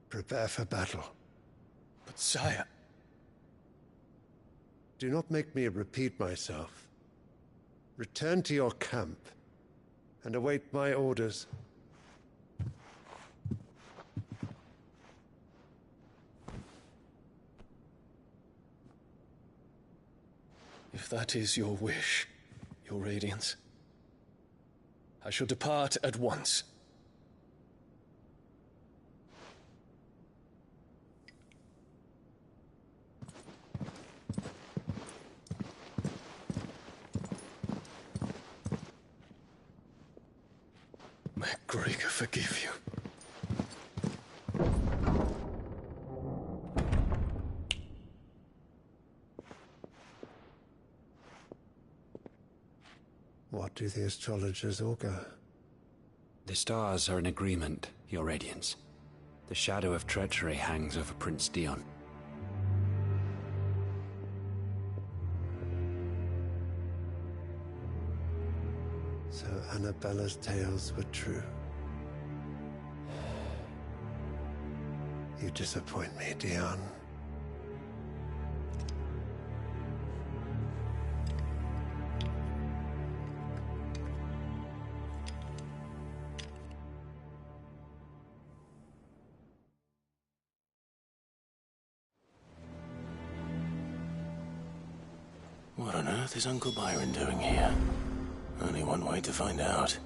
G: Prepare for battle.
E: But sire...
G: Do not make me repeat myself. Return to your camp and await my orders.
E: If that is your wish, Your Radiance, I shall depart at once. May Gregor forgive you.
G: What do the astrologers augur?
M: The stars are in agreement, Your Radiance. The shadow of treachery hangs over Prince Dion.
G: So Annabella's tales were true. You disappoint me, Dion.
B: What on earth is Uncle Byron doing here? Only one way to find out.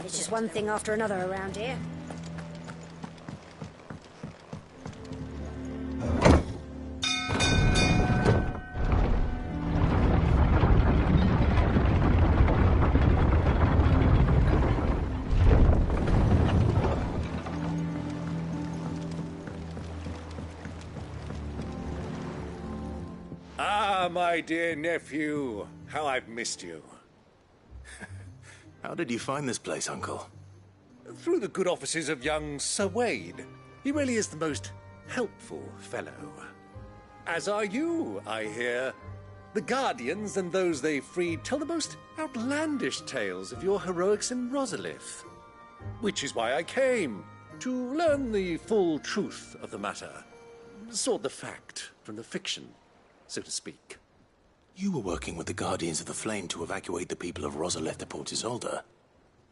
U: It's just one thing after another around here.
A: Ah, my dear nephew. How I've missed you.
B: How did you find this place, Uncle?
A: Through the good offices of young Sir Wade. He really is the most helpful fellow. As are you, I hear. The Guardians and those they freed tell the most outlandish tales of your heroics in Rosalith. Which is why I came, to learn the full truth of the matter. Sort the fact from the fiction, so to speak.
B: You were working with the Guardians of the Flame to evacuate the people of Rosalith to Port Isolde.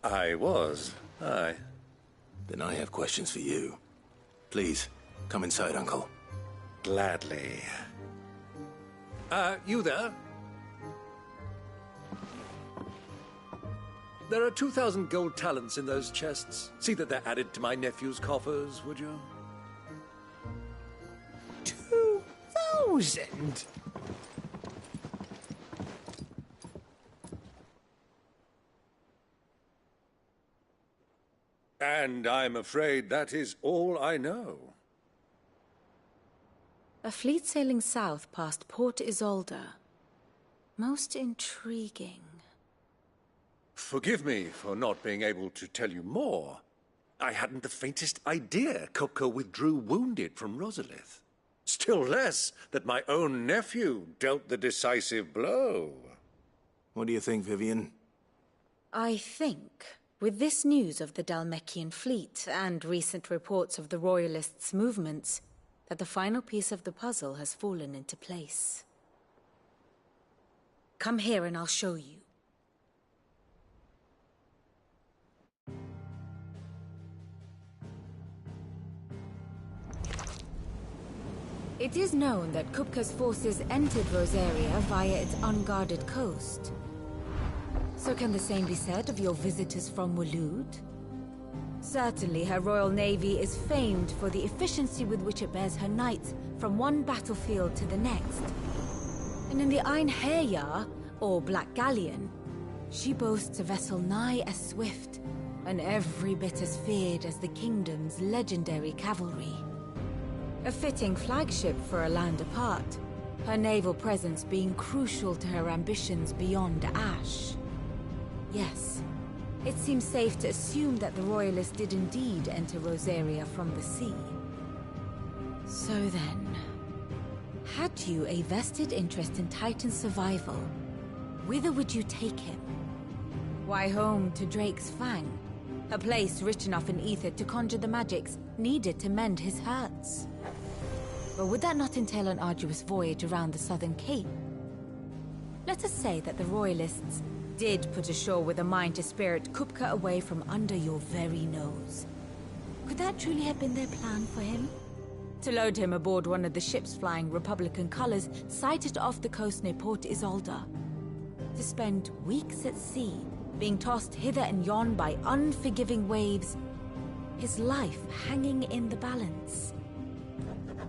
A: I was, aye.
B: Then I have questions for you. Please, come inside, Uncle.
A: Gladly. You there? There are 2,000 gold talents in those chests. See that they're added to my nephew's coffers, would you?
K: 2,000?
A: And I'm afraid that is all I know.
N: A fleet sailing south past Port Isolde. Most intriguing.
A: Forgive me for not being able to tell you more. I hadn't the faintest idea Kupka withdrew wounded from Rosalith. Still less that my own nephew dealt the decisive blow.
B: What do you think, Vivian?
N: I think, with this news of the Dhalmekian fleet and recent reports of the Royalists' movements, that the final piece of the puzzle has fallen into place. Come here and I'll show you. It is known that Kupka's forces entered Rosaria via its unguarded coast. So can the same be said of your visitors from Waloed? Certainly, her Royal Navy is famed for the efficiency with which it bears her knights from one battlefield to the next. And in the Einherjar, or Black Galleon, she boasts a vessel nigh as swift, and every bit as feared as the kingdom's legendary cavalry. A fitting flagship for a land apart, her naval presence being crucial to her ambitions beyond Ash. Yes. It seems safe to assume that the Royalists did indeed enter Rosaria from the sea. So then, had you a vested interest in Titan's survival, whither would you take him? Why, home to Drake's Fang, a place rich enough in ether to conjure the magics needed to mend his hurts. But would that not entail an arduous voyage around the southern cape? Let us say that the Royalists did put ashore with a mind to spirit Kupka away from under your very nose. Could that truly have been their plan for him? To load him aboard one of the ships flying Republican colors sighted off the coast near Port Isolde. To spend weeks at sea, being tossed hither and yon by unforgiving waves, his life hanging in the balance.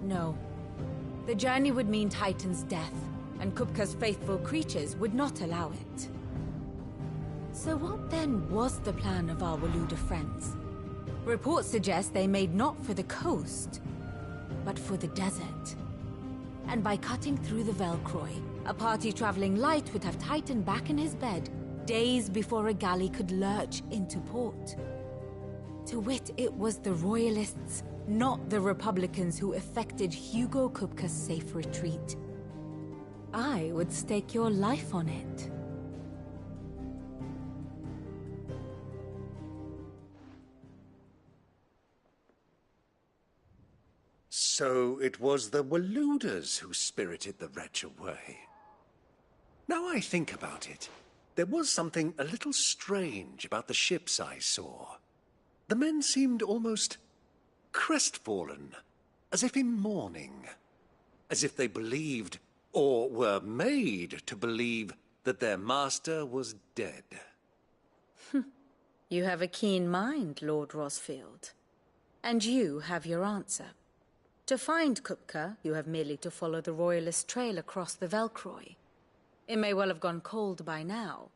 N: No. The journey would mean Titan's death, and Kupka's faithful creatures would not allow it. So what then was the plan of our Waloed friends? Reports suggest they made not for the coast, but for the desert. And by cutting through the Velcroy, a party traveling light would have Titan back in his bed days before a galley could lurch into port. To wit, it was the Royalists, not the Republicans, who effected Hugo Kupka's safe retreat. I would stake your life on it.
A: So it was the Waloeders who spirited the wretch away. Now I think about it, there was something a little strange about the ships I saw. The men seemed almost crestfallen, as if in mourning, as if they believed, or were made to believe, that their master was dead.
N: You have a keen mind, Lord Rosfield. And you have your answer. To find Kupka, you have merely to follow the Royalist trail across the Velcroy. It may well have gone cold by now,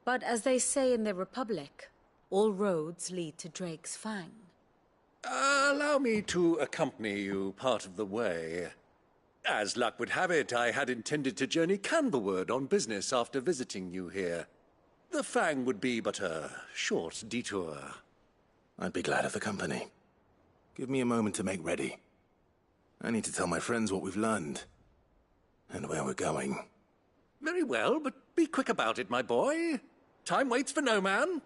N: but as they say in the Republic, all roads lead to Drake's Fang.
A: Allow me to accompany you part of the way. As luck would have it, I had intended to journey Candlewood on business after visiting you here. The Fang would be but a short detour.
B: I'd be glad of the company. Give me a moment to make ready. I need to tell my friends what we've learned. And where we're going.
A: Very well, but be quick about it, my boy. Time waits for no man.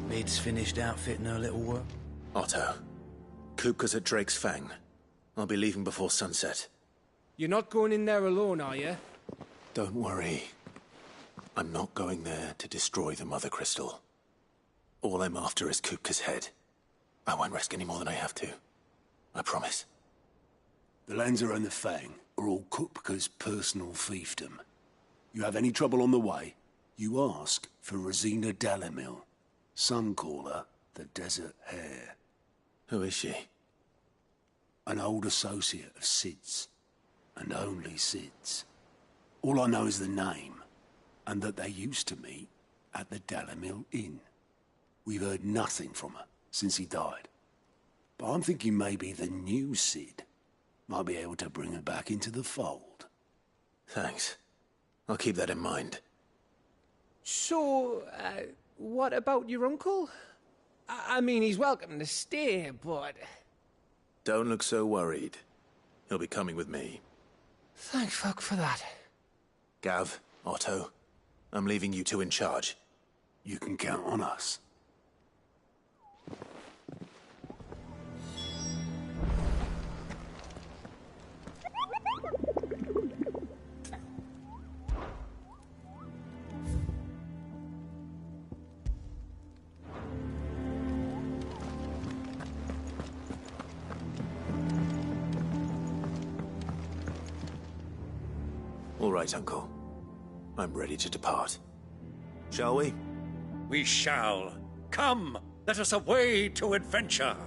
O: Mid's finished outfitting her little work?
B: Otto, Kupka's at Drake's Fang. I'll be leaving before sunset.
P: You're not going in there alone, are you?
B: Don't worry. I'm not going there to destroy the Mother Crystal. All I'm after is Kupka's head. I won't risk any more than I have to. I promise.
C: The Lanza and the Fang are all Kupka's personal fiefdom. You have any trouble on the way, you ask for Rosina Dalimil. Some call her the Desert Hare.
B: Who is she?
C: An old associate of Sid's, and only Sid's. All I know is the name, and that they used to meet at the Dalimil Inn. We've heard nothing from her since he died. But I'm thinking maybe the new Sid might be able to bring her back into the fold.
B: Thanks. I'll keep that in mind.
P: So, what about your uncle? I mean, he's welcome to stay, but...
B: Don't look so worried. He'll be coming with me.
P: Thank fuck for that.
B: Gav, Otto, I'm leaving you two in charge.
C: You can count on us.
B: All right, Uncle. I'm ready to depart. Shall we?
A: We shall. Come, let us away to adventure.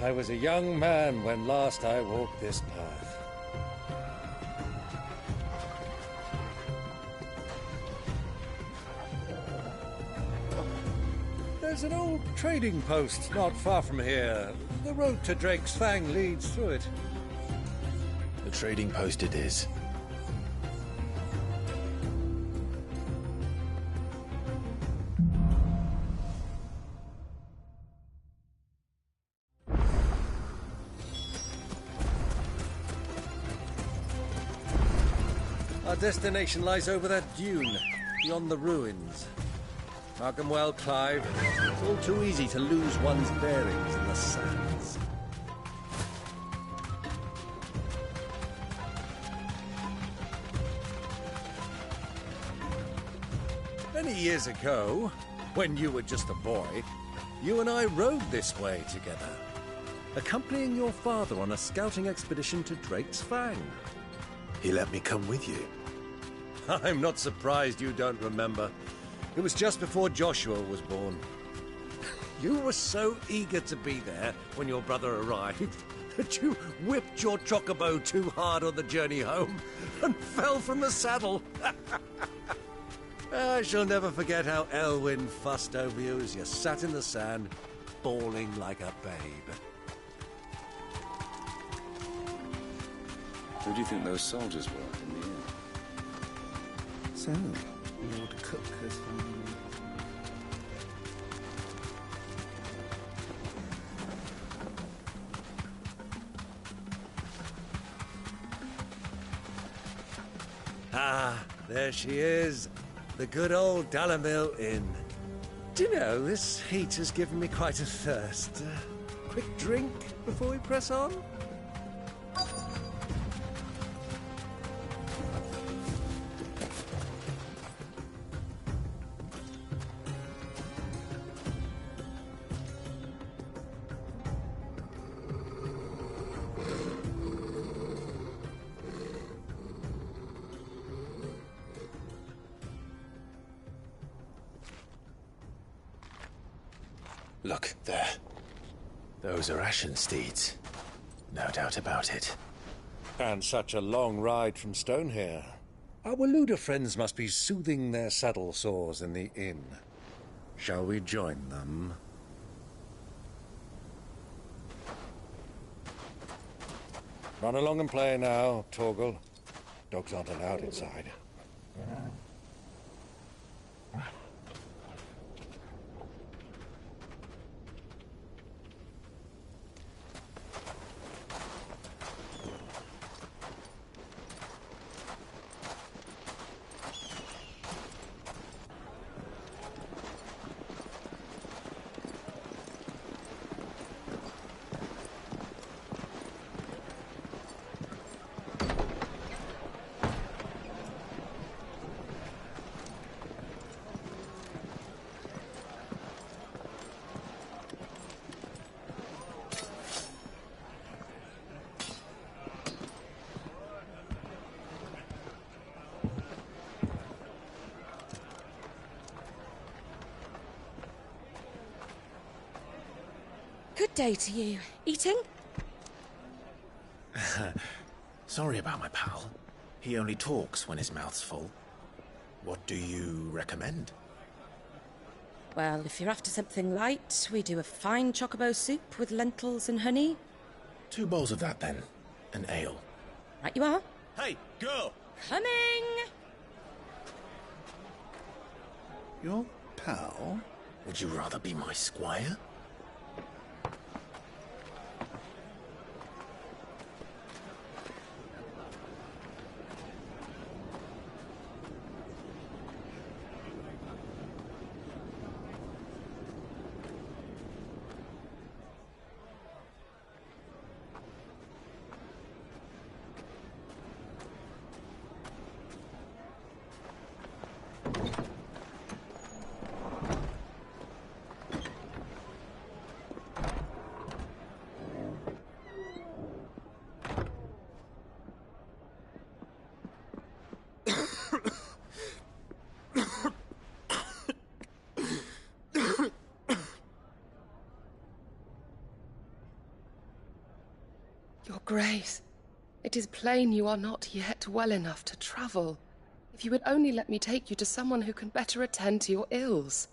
A: I was a young man when last I walked this path. There's an old trading post not far from here. The road to Drake's Fang leads through it.
B: The trading post it is.
A: Our destination lies over that dune, beyond the ruins. Mark 'em well, Clive. It's all too easy to lose one's bearings in the sands. Many years ago, when you were just a boy, you and I rode this way together, accompanying your father on a scouting expedition to Drake's Fang.
B: He let me come with you.
A: I'm not surprised you don't remember. It was just before Joshua was born. You were so eager to be there when your brother arrived that you whipped your chocobo too hard on the journey home and fell from the saddle. I shall never forget how Elwyn fussed over you as you sat in the sand, bawling like a babe.
Q: Who do you think those soldiers were in the inn?
O: So, Lord Kupka's family.
A: Ah, there she is. The good old Dalamil Inn. Do you know, this heat has given me quite a thirst. Quick drink before we press on?
B: Look, there. Those are Ashen steeds. No doubt about it.
A: And such a long ride from Stonehair. Our Waluda friends must be soothing their saddle sores in the inn. Shall we join them? Run along and play now, Torgal. Dogs aren't allowed inside.
H: Good day to you. Eating?
B: Sorry about my pal. He only talks when his mouth's full. What do you recommend?
H: Well, if you're after something light, we do a fine chocobo soup with lentils and honey.
B: 2 bowls of that, then. An ale.
H: Right you are.
B: Hey, girl!
H: Coming!
B: Your pal? Would you rather be my squire?
L: Your Grace, it is plain you are not yet well enough to travel. If you would only let me take you to someone who can better attend to your ills.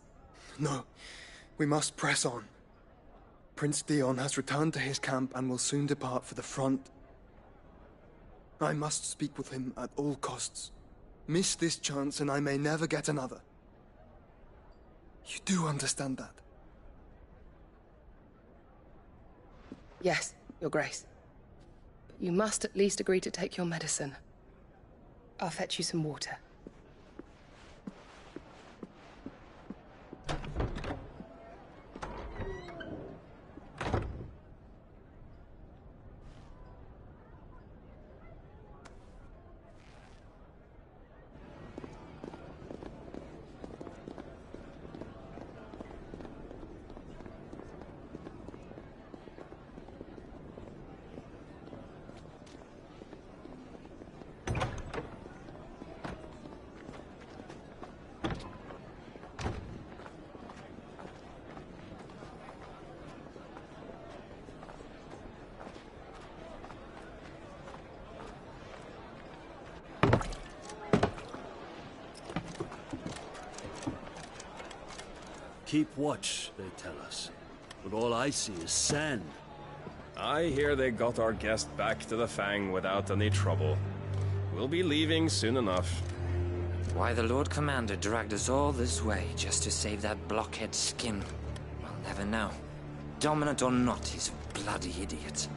R: No, we must press on. Prince Dion has returned to his camp and will soon depart for the front. I must speak with him at all costs. Miss this chance and I may never get another. You do understand that?
L: Yes, Your Grace. But you must at least agree to take your medicine. I'll fetch you some water.
C: Keep watch, they tell us. But all I see is sand.
X: I hear they got our guest back to the Fang without any trouble. We'll be leaving soon enough.
Y: Why the Lord Commander dragged us all this way just to save that blockhead Skim, we'll never know. Dominant or not, he's a bloody idiot.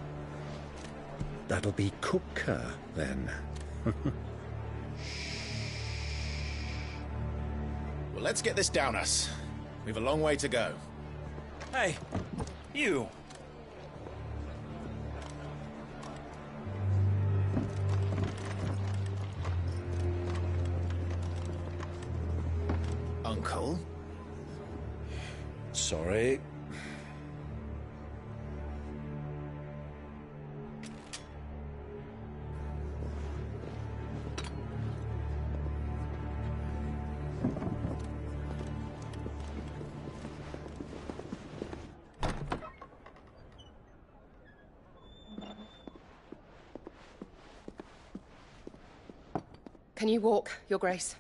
A: That'll be Kupka, then.
B: let's get this down us. We've a long way to go.
O: Hey, you!
B: Uncle?
E: Sorry.
L: Can you walk, Your Grace?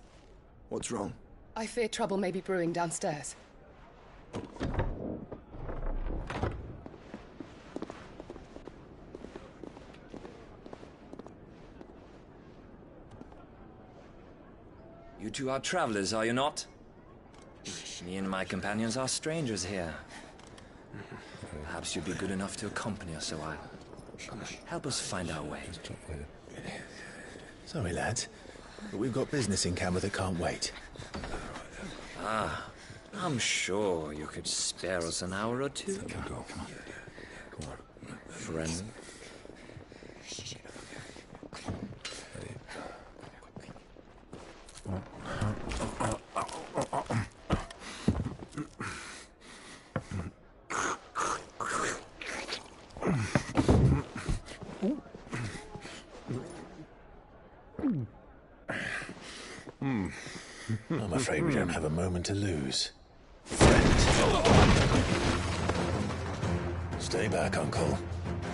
R: What's wrong?
L: I fear trouble may be brewing downstairs.
Y: You two are travelers, are you not? Me and my companions are strangers here. Perhaps you'd be good enough to accompany us a while. Help us find our way.
B: Sorry, lads, but we've got business in Camber that can't wait.
Y: Ah, I'm sure you could spare us an hour or two.
B: Come on.
Y: Friend.
B: I'm afraid we don't have a moment to lose. Stay back, Uncle.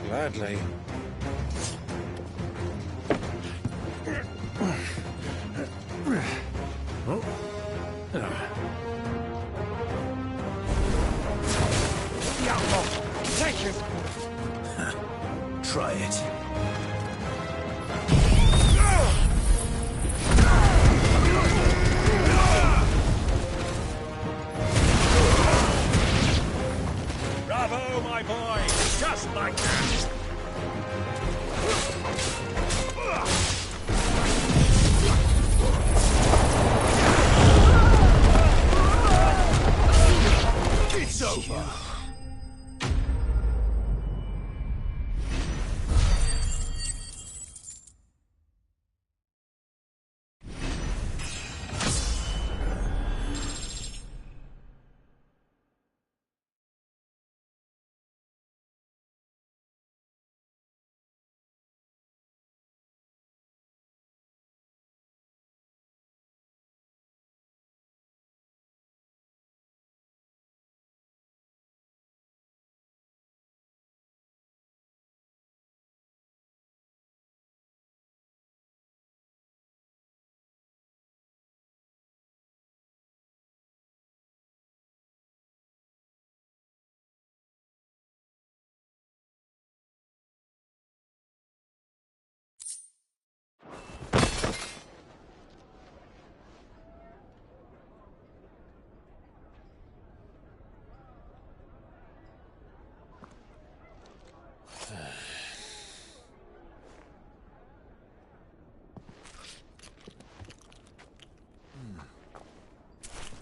E: Gladly.
O: Take it!
B: Try it.
F: Bravo, my boy! Just like that!
B: It's over!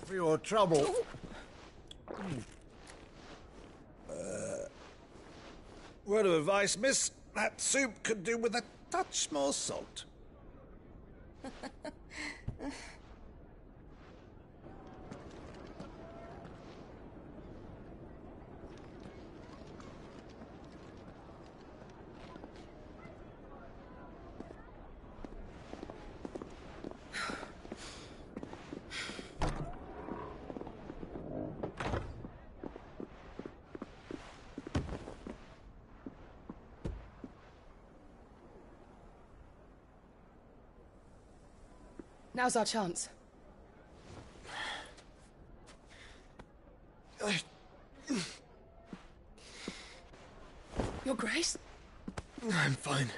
G: For your trouble. Word of advice, miss. That soup could do with a touch more salt.
L: Now's our chance. Your Grace?
R: I'm fine.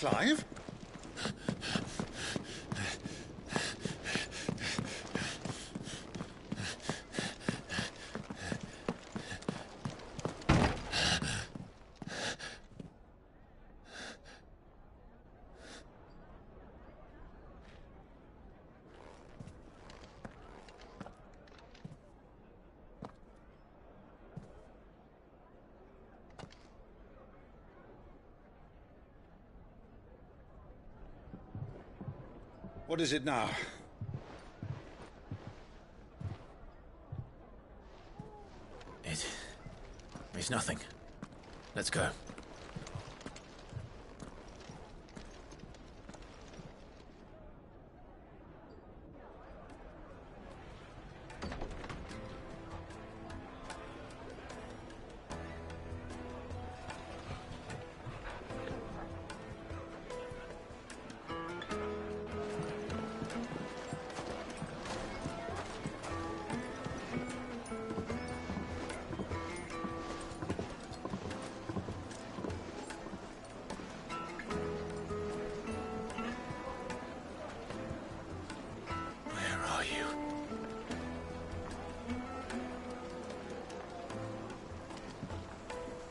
B: Clive?
K: What is it now?
B: It's nothing. Let's go.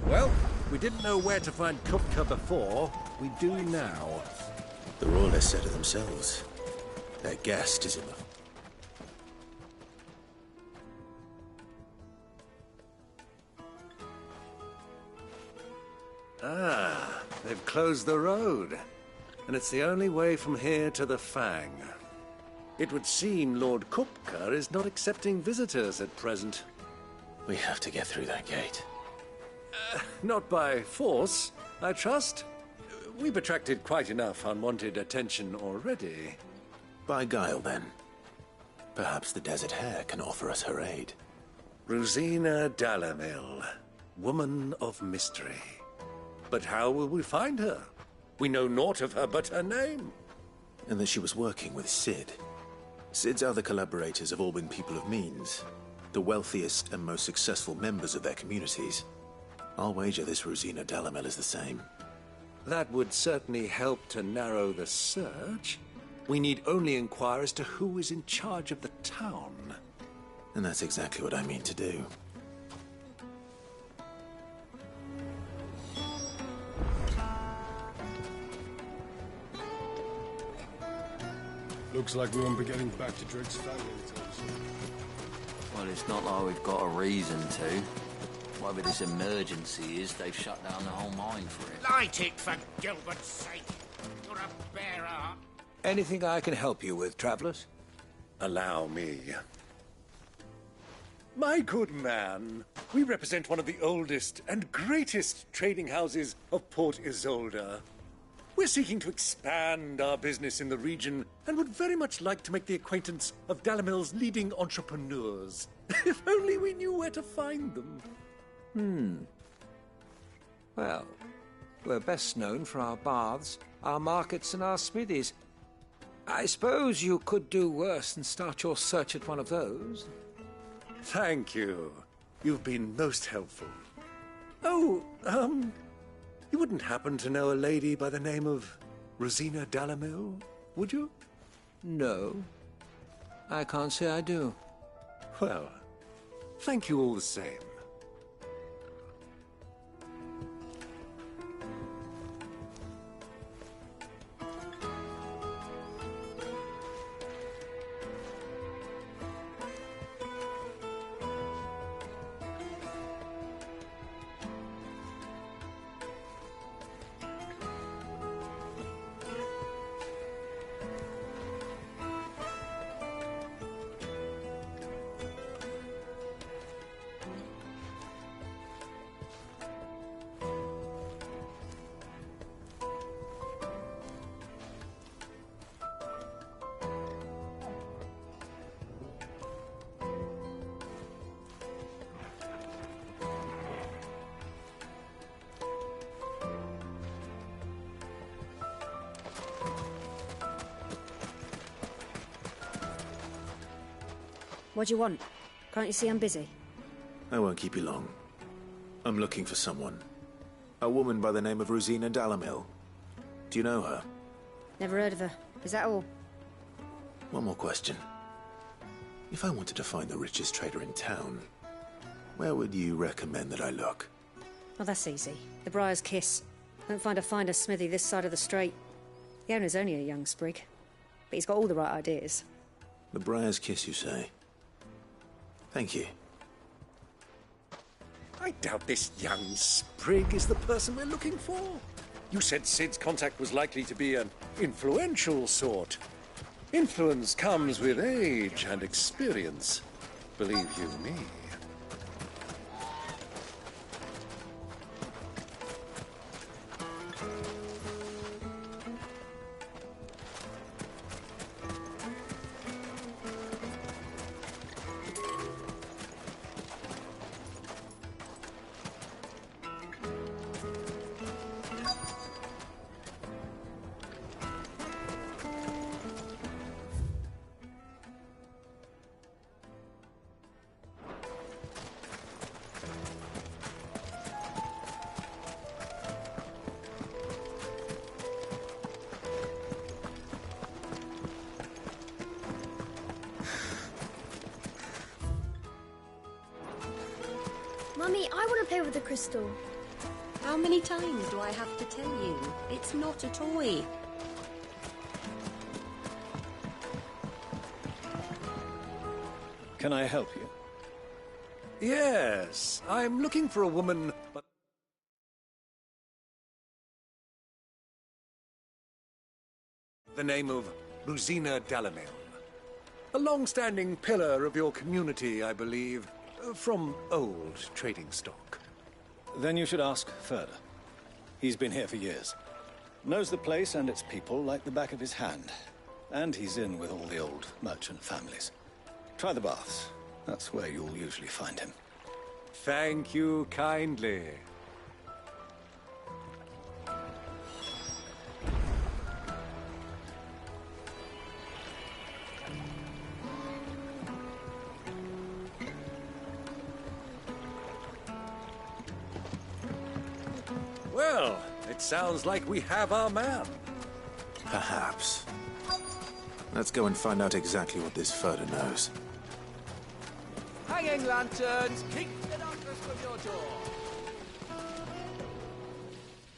A: Well, we didn't know where to find Kupka before. We do now.
B: The Royalists said it themselves. Their guest is in the...
A: Ah, they've closed the road. And it's the only way from here to the Fang. It would seem Lord Kupka is not accepting visitors at present.
B: We have to get through that gate.
A: Not by force, I trust. We've attracted quite enough unwanted attention already.
B: By guile, then. Perhaps the Desert Hare can offer us her aid.
A: Rosina Dalamil, woman of mystery. But how will we find her? We know naught of her but her name.
B: And that she was working with Cid. Cid's other collaborators have all been people of means, the wealthiest and most successful members of their communities. I'll wager this Rosina Dalamil is the same.
A: That would certainly help to narrow the search. We need only inquire as to who is in charge of the town.
B: And that's exactly what I mean to do.
D: Looks like we won't be getting back to Drake's Fang anytime soon.
I: Well, it's not like we've got a reason to. Whatever this emergency is, they've shut down the whole mine for it.
F: Light it, for Gilbert's sake. You're a bearer.
A: Anything I can help you with, travelers? Allow me. My good man, we represent one of the oldest and greatest trading houses of Port Isolde. We're seeking to expand our business in the region and would very much like to make the acquaintance of Dalamil's leading entrepreneurs. If only we knew where to find them.
J: Well, we're best known for our baths, our markets, and our smithies. I suppose you could do worse than start your search at one of those.
A: Thank you. You've been most helpful. Oh, you wouldn't happen to know a lady by the name of Rosina Dalamil, would you?
J: No. I can't say I do.
A: Well, thank you all the same.
S: What do you want? Can't you see I'm busy?
B: I won't keep you long. I'm looking for someone. A woman by the name of Rosina Dalamil. Do you know her?
S: Never heard of her. Is that all?
B: One more question. If I wanted to find the richest trader in town, where would you recommend that I look?
S: Well, that's easy. The Briar's Kiss. Won't find a finer smithy this side of the strait. The owner's only a young sprig, but he's got all the right ideas.
B: The Briar's Kiss, you say? Thank you.
A: I doubt this young sprig is the person we're looking for. You said Sid's contact was likely to be an influential sort. Influence comes with age and experience, believe you me.
M: Mummy, I want to play with the crystal.
T: How many times do I have to tell you? It's not a toy.
U: Can I help you?
A: Yes, I'm looking for a woman, but... the name of Rosina Dalamil. A long-standing pillar of your community, I believe, from old trading stock.
U: Then you should ask Ferda. He's been here for years. Knows the place and its people like the back of his hand. And he's in with all the old merchant families. Try the baths. That's where you'll usually find him.
A: Thank you kindly. Well, it sounds like we have our man.
B: Perhaps. Let's go and find out exactly what this Ferda knows.
J: Hanging lanterns, keep the darkness from your door.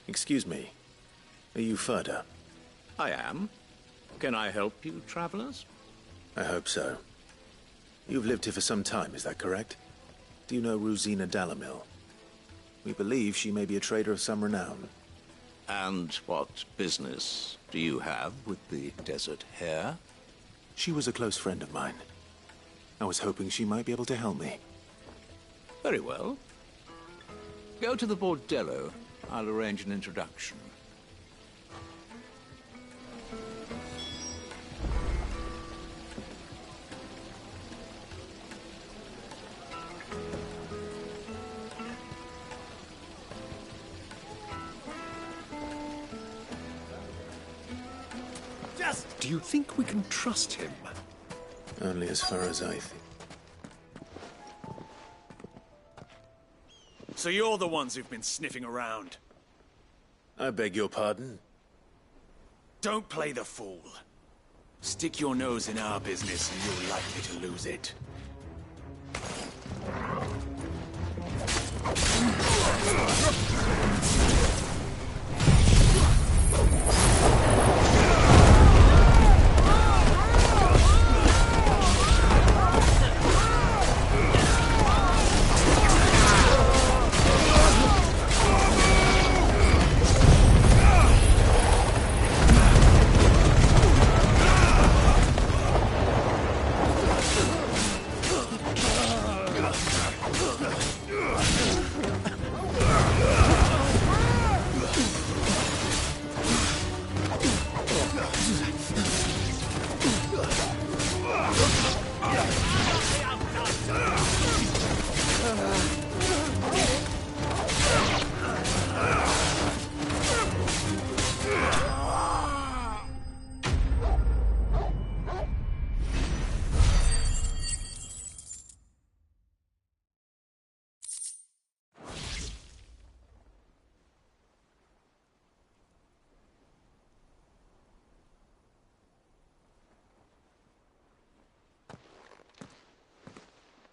B: Excuse me. Are you Ferda?
V: I am. Can I help you, travelers?
B: I hope so. You've lived here for some time, is that correct? Do you know Rosina Dalamil? We believe she may be a trader of some renown.
V: And what business do you have with the Desert Hare?
B: She was a close friend of mine. I was hoping she might be able to help me.
V: Very well. Go to the Bordello. I'll arrange an introduction.
A: Do you think we can trust him?
B: Only as far as I think.
W: So you're the ones who've been sniffing around?
B: I beg your pardon?
W: Don't play the fool. Stick your nose in our business and you're likely to lose it.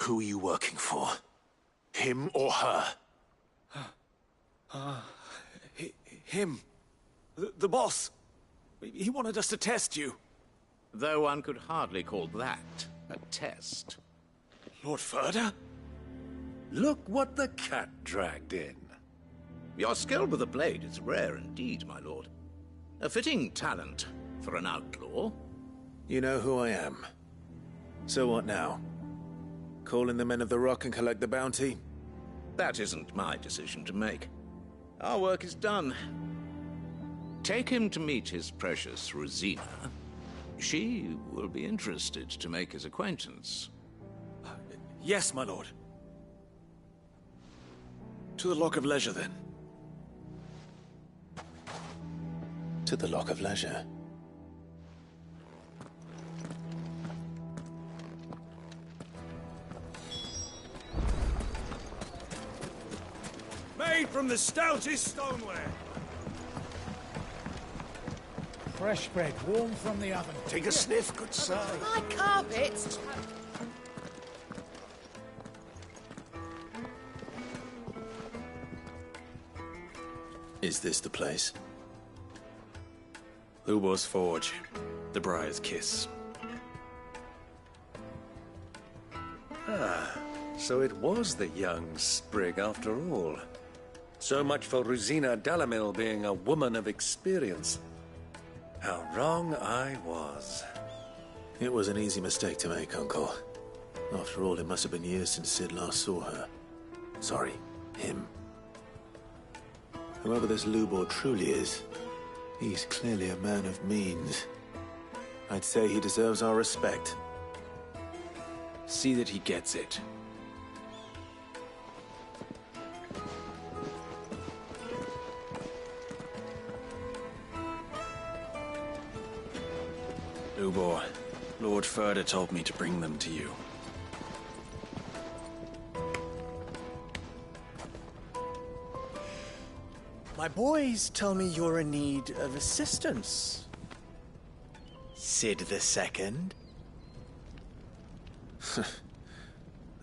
B: Who are you working for? Him or her?
W: Him. The boss. He wanted us to test you.
F: Though one could hardly call that a test.
W: Lord Ferda?
A: Look what the cat dragged in.
F: Your skill with the blade is rare indeed, my lord. A fitting talent for an outlaw.
B: You know who I am. So what now? Call in the Men of the Rock and collect the bounty?
F: That isn't my decision to make. Our work is done. Take him to meet his precious Rosina. She will be interested to make his acquaintance.
W: Yes, my lord. To the Lock of Leisure, then.
B: To the Lock of Leisure.
W: Made from the stoutest stoneware.
K: Fresh bread, warm from the oven.
W: Take a sniff, good sir.
L: My carpets!
B: Is this the place?
W: Lubor's Forge. The Briar's Kiss.
A: Ah, so it was the young sprig after all. So much for Rosina Dalamil being a woman of experience. How wrong I was.
B: It was an easy mistake to make, Uncle. After all, it must have been years since Sid last saw her. Sorry, him. Whoever this Lubor truly is, he's clearly a man of means. I'd say he deserves our respect.
W: See that he gets it. Lubor, Lord Ferda told me to bring them to you.
O: My boys tell me you're in need of assistance. Sid II?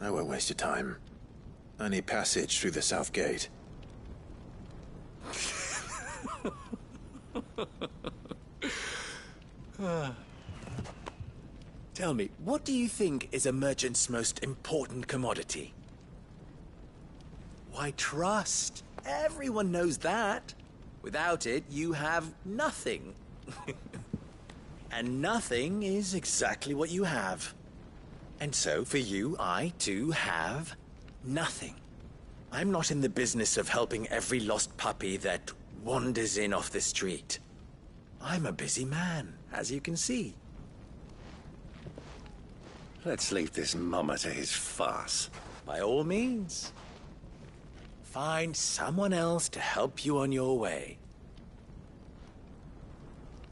B: I won't waste your time. I need passage through the south gate.
O: Tell me, what do you think is a merchant's most important commodity? Why, trust. Everyone knows that. Without it, you have nothing. And nothing is exactly what you have. And so, for you, I, too, have nothing. I'm not in the business of helping every lost puppy that wanders in off the street. I'm a busy man, as you can see.
A: Let's leave this mummer to his farce.
O: By all means. Find someone else to help you on your way.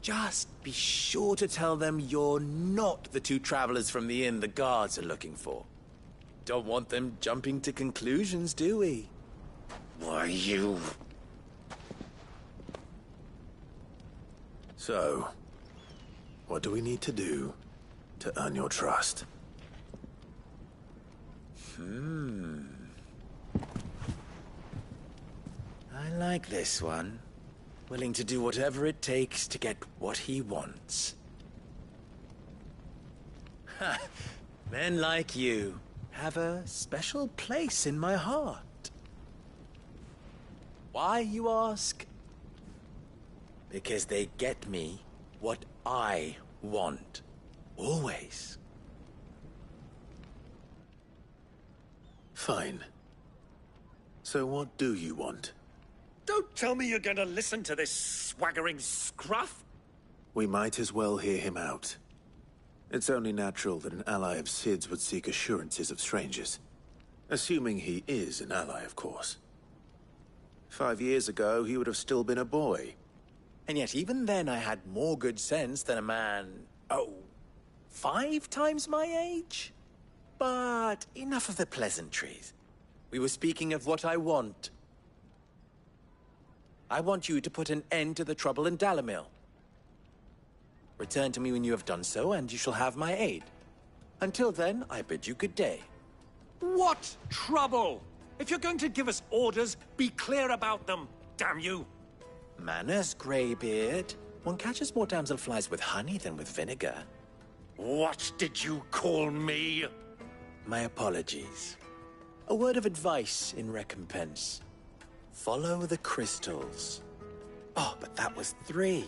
O: Just be sure to tell them you're not the two travelers from the inn the guards are looking for. Don't want them jumping to conclusions, do we?
A: Why, you...
B: So, what do we need to do to earn your trust?
O: I like this one. Willing to do whatever it takes to get what he wants. Ha! Men like you have a special place in my heart. Why, you ask? Because they get me what I want. Always.
B: Fine. So what do you want?
A: Don't tell me you're going to listen to this swaggering scruff!
B: We might as well hear him out. It's only natural that an ally of Sid's would seek assurances of strangers. Assuming he is an ally, of course. 5 years ago, he would have still been a boy.
O: And yet even then I had more good sense than a man, 5 times my age? But enough of the pleasantries. We were speaking of what I want. I want you to put an end to the trouble in Dalamil. Return to me when you have done so, and you shall have my aid. Until then, I bid you good day.
C: What trouble? If you're going to give us orders, be clear about them, damn you!
O: Manners, Greybeard. One catches more damselflies with honey than with vinegar.
A: What did you call me?
O: My apologies. A word of advice in recompense. Follow the crystals. Oh, but that was 3.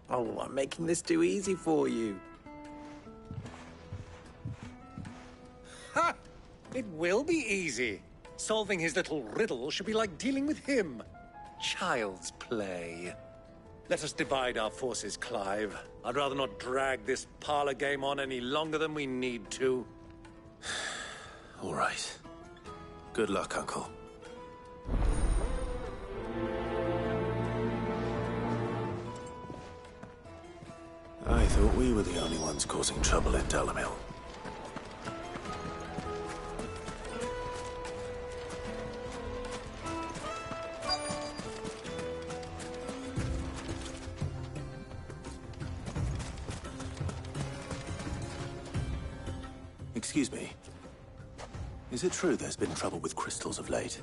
O: Oh, I'm making this too easy for you.
A: Ha! It will be easy. Solving his little riddle should be like dealing with him. Child's play. Let us divide our forces, Clive. I'd rather not drag this parlor game on any longer than we need to.
B: All right. Good luck, Uncle. I thought we were the only ones causing trouble in Dalamil. Excuse me. Is it true there's been trouble with crystals of late?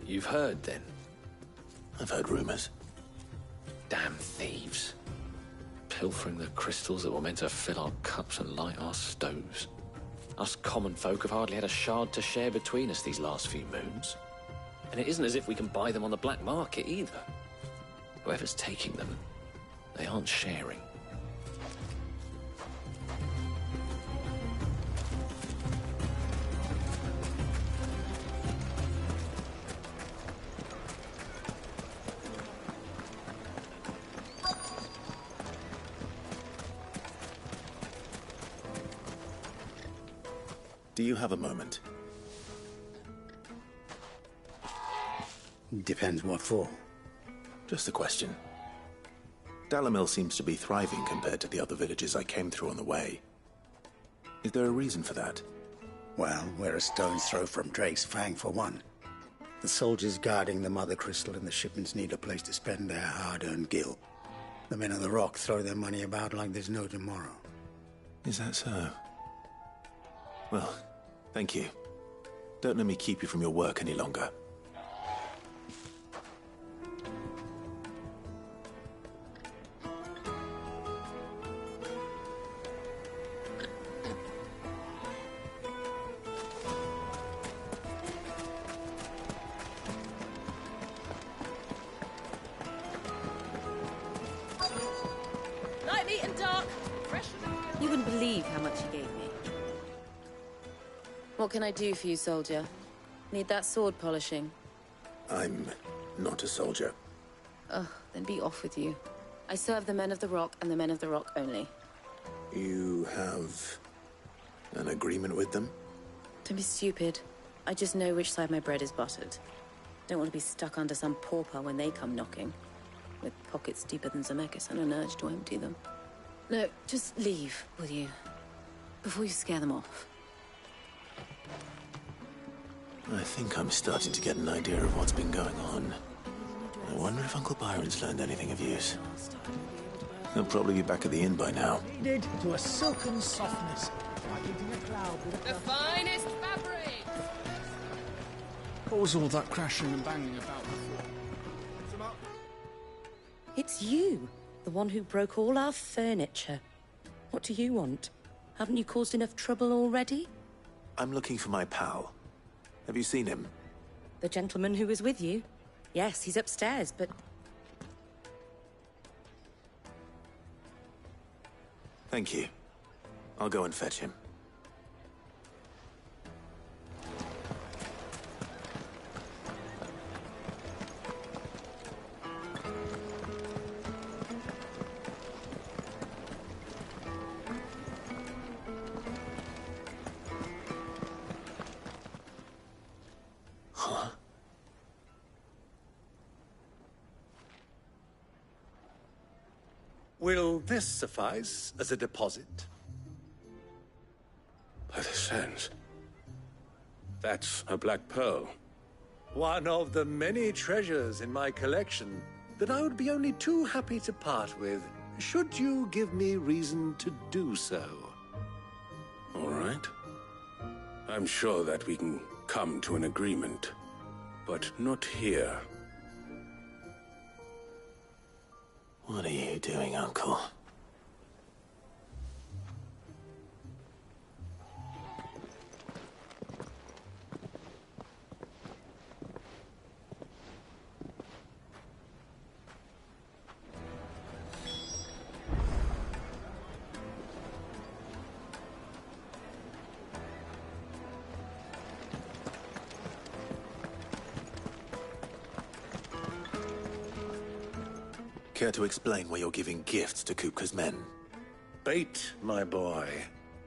H: You've heard, then?
B: I've heard rumors.
H: Damn thieves. Pilfering the crystals that were meant to fill our cups and light our stoves. Us common folk have hardly had a shard to share between us these last few moons. And it isn't as if we can buy them on the black market, either. Whoever's taking them, they aren't sharing.
B: Do you have a moment?
K: Depends what for.
B: Just a question. Dalamil seems to be thriving compared to the other villages I came through on the way. Is there a reason for that?
K: Well, we're a stone's throw from Drake's Fang, for one. The soldiers guarding the Mother Crystal and the shipments need a place to spend their hard-earned gil. The men of the Rock throw their money about like there's no tomorrow.
B: Is that so? Well, thank you. Don't let me keep you from your work any longer.
N: Light, meat, and dark. Fresh.
P: You wouldn't believe how much he gave me. What can I do for you, soldier? Need that sword polishing?
B: I'm not a soldier.
P: Ugh, then be off with you. I serve the men of the Rock and the men of the Rock only.
B: You have an agreement with them?
P: Don't be stupid. I just know which side my bread is buttered. Don't want to be stuck under some pauper when they come knocking. With pockets deeper than Zemeckis and an urge to empty them. No, just leave, will you? Before you scare them off.
B: I think I'm starting to get an idea of what's been going on. I wonder if Uncle Byron's learned anything of use. He'll probably be back at the inn by now.
K: Kneaded to a silken softness, like eating a cloud with a
N: The finest fabric!
D: What was all that crashing and banging about before?
P: It's you, the one who broke all our furniture. What do you want? Haven't you caused enough trouble already?
B: I'm looking for my pal. Have you seen him?
P: The gentleman who was with you? Yes, he's upstairs, but...
B: Thank you. I'll go and fetch him. Huh?
A: Will this suffice as a deposit?
D: By the sands. That's a black pearl.
A: One of the many treasures in my collection that I would be only too happy to part with, should you give me reason to do so.
D: All right. I'm sure that we can come to an agreement, but not here.
B: What are you doing, Uncle? Care to explain why you're giving gifts to Kupka's men?
A: Bait, my boy.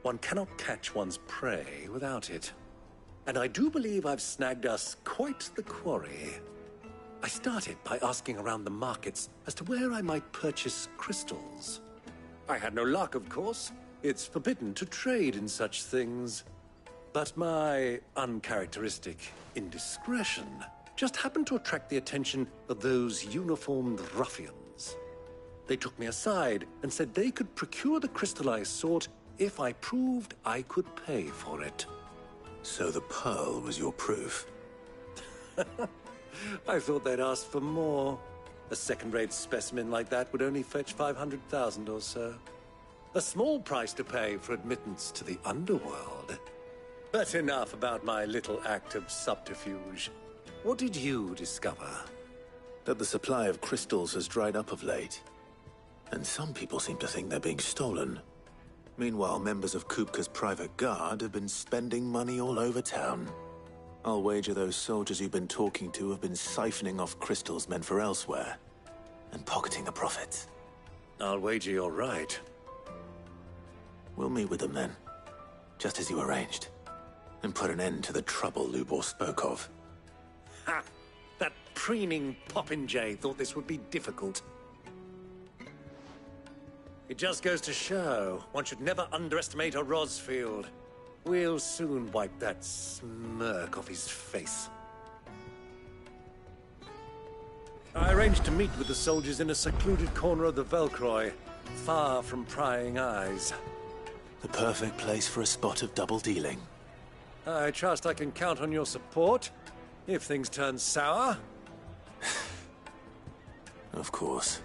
A: One cannot catch one's prey without it. And I do believe I've snagged us quite the quarry. I started by asking around the markets as to where I might purchase crystals. I had no luck, of course. It's forbidden to trade in such things. But my uncharacteristic indiscretion just happened to attract the attention of those uniformed ruffians. They took me aside and said they could procure the crystal I sought if I proved I could pay for it.
B: So the pearl was your proof?
A: I thought they'd ask for more. A second-rate specimen like that would only fetch 500,000 or so. A small price to pay for admittance to the underworld. But enough about my little act of subterfuge. What did you discover?
B: That the supply of crystals has dried up of late. And some people seem to think they're being stolen. Meanwhile, members of Kupka's private guard have been spending money all over town. I'll wager those soldiers you've been talking to have been siphoning off crystals meant for elsewhere, and pocketing the profits.
A: I'll wager you're right.
B: We'll meet with them then, just as you arranged, and put an end to the trouble Lubor spoke of.
A: Ha! That preening popinjay thought this would be difficult. It just goes to show, one should never underestimate a Rosfield. We'll soon wipe that smirk off his face. I arranged to meet with the soldiers in a secluded corner of the Velcroy, far from prying eyes.
B: The perfect place for a spot of double dealing.
A: I trust I can count on your support, if things turn sour.
B: Of course.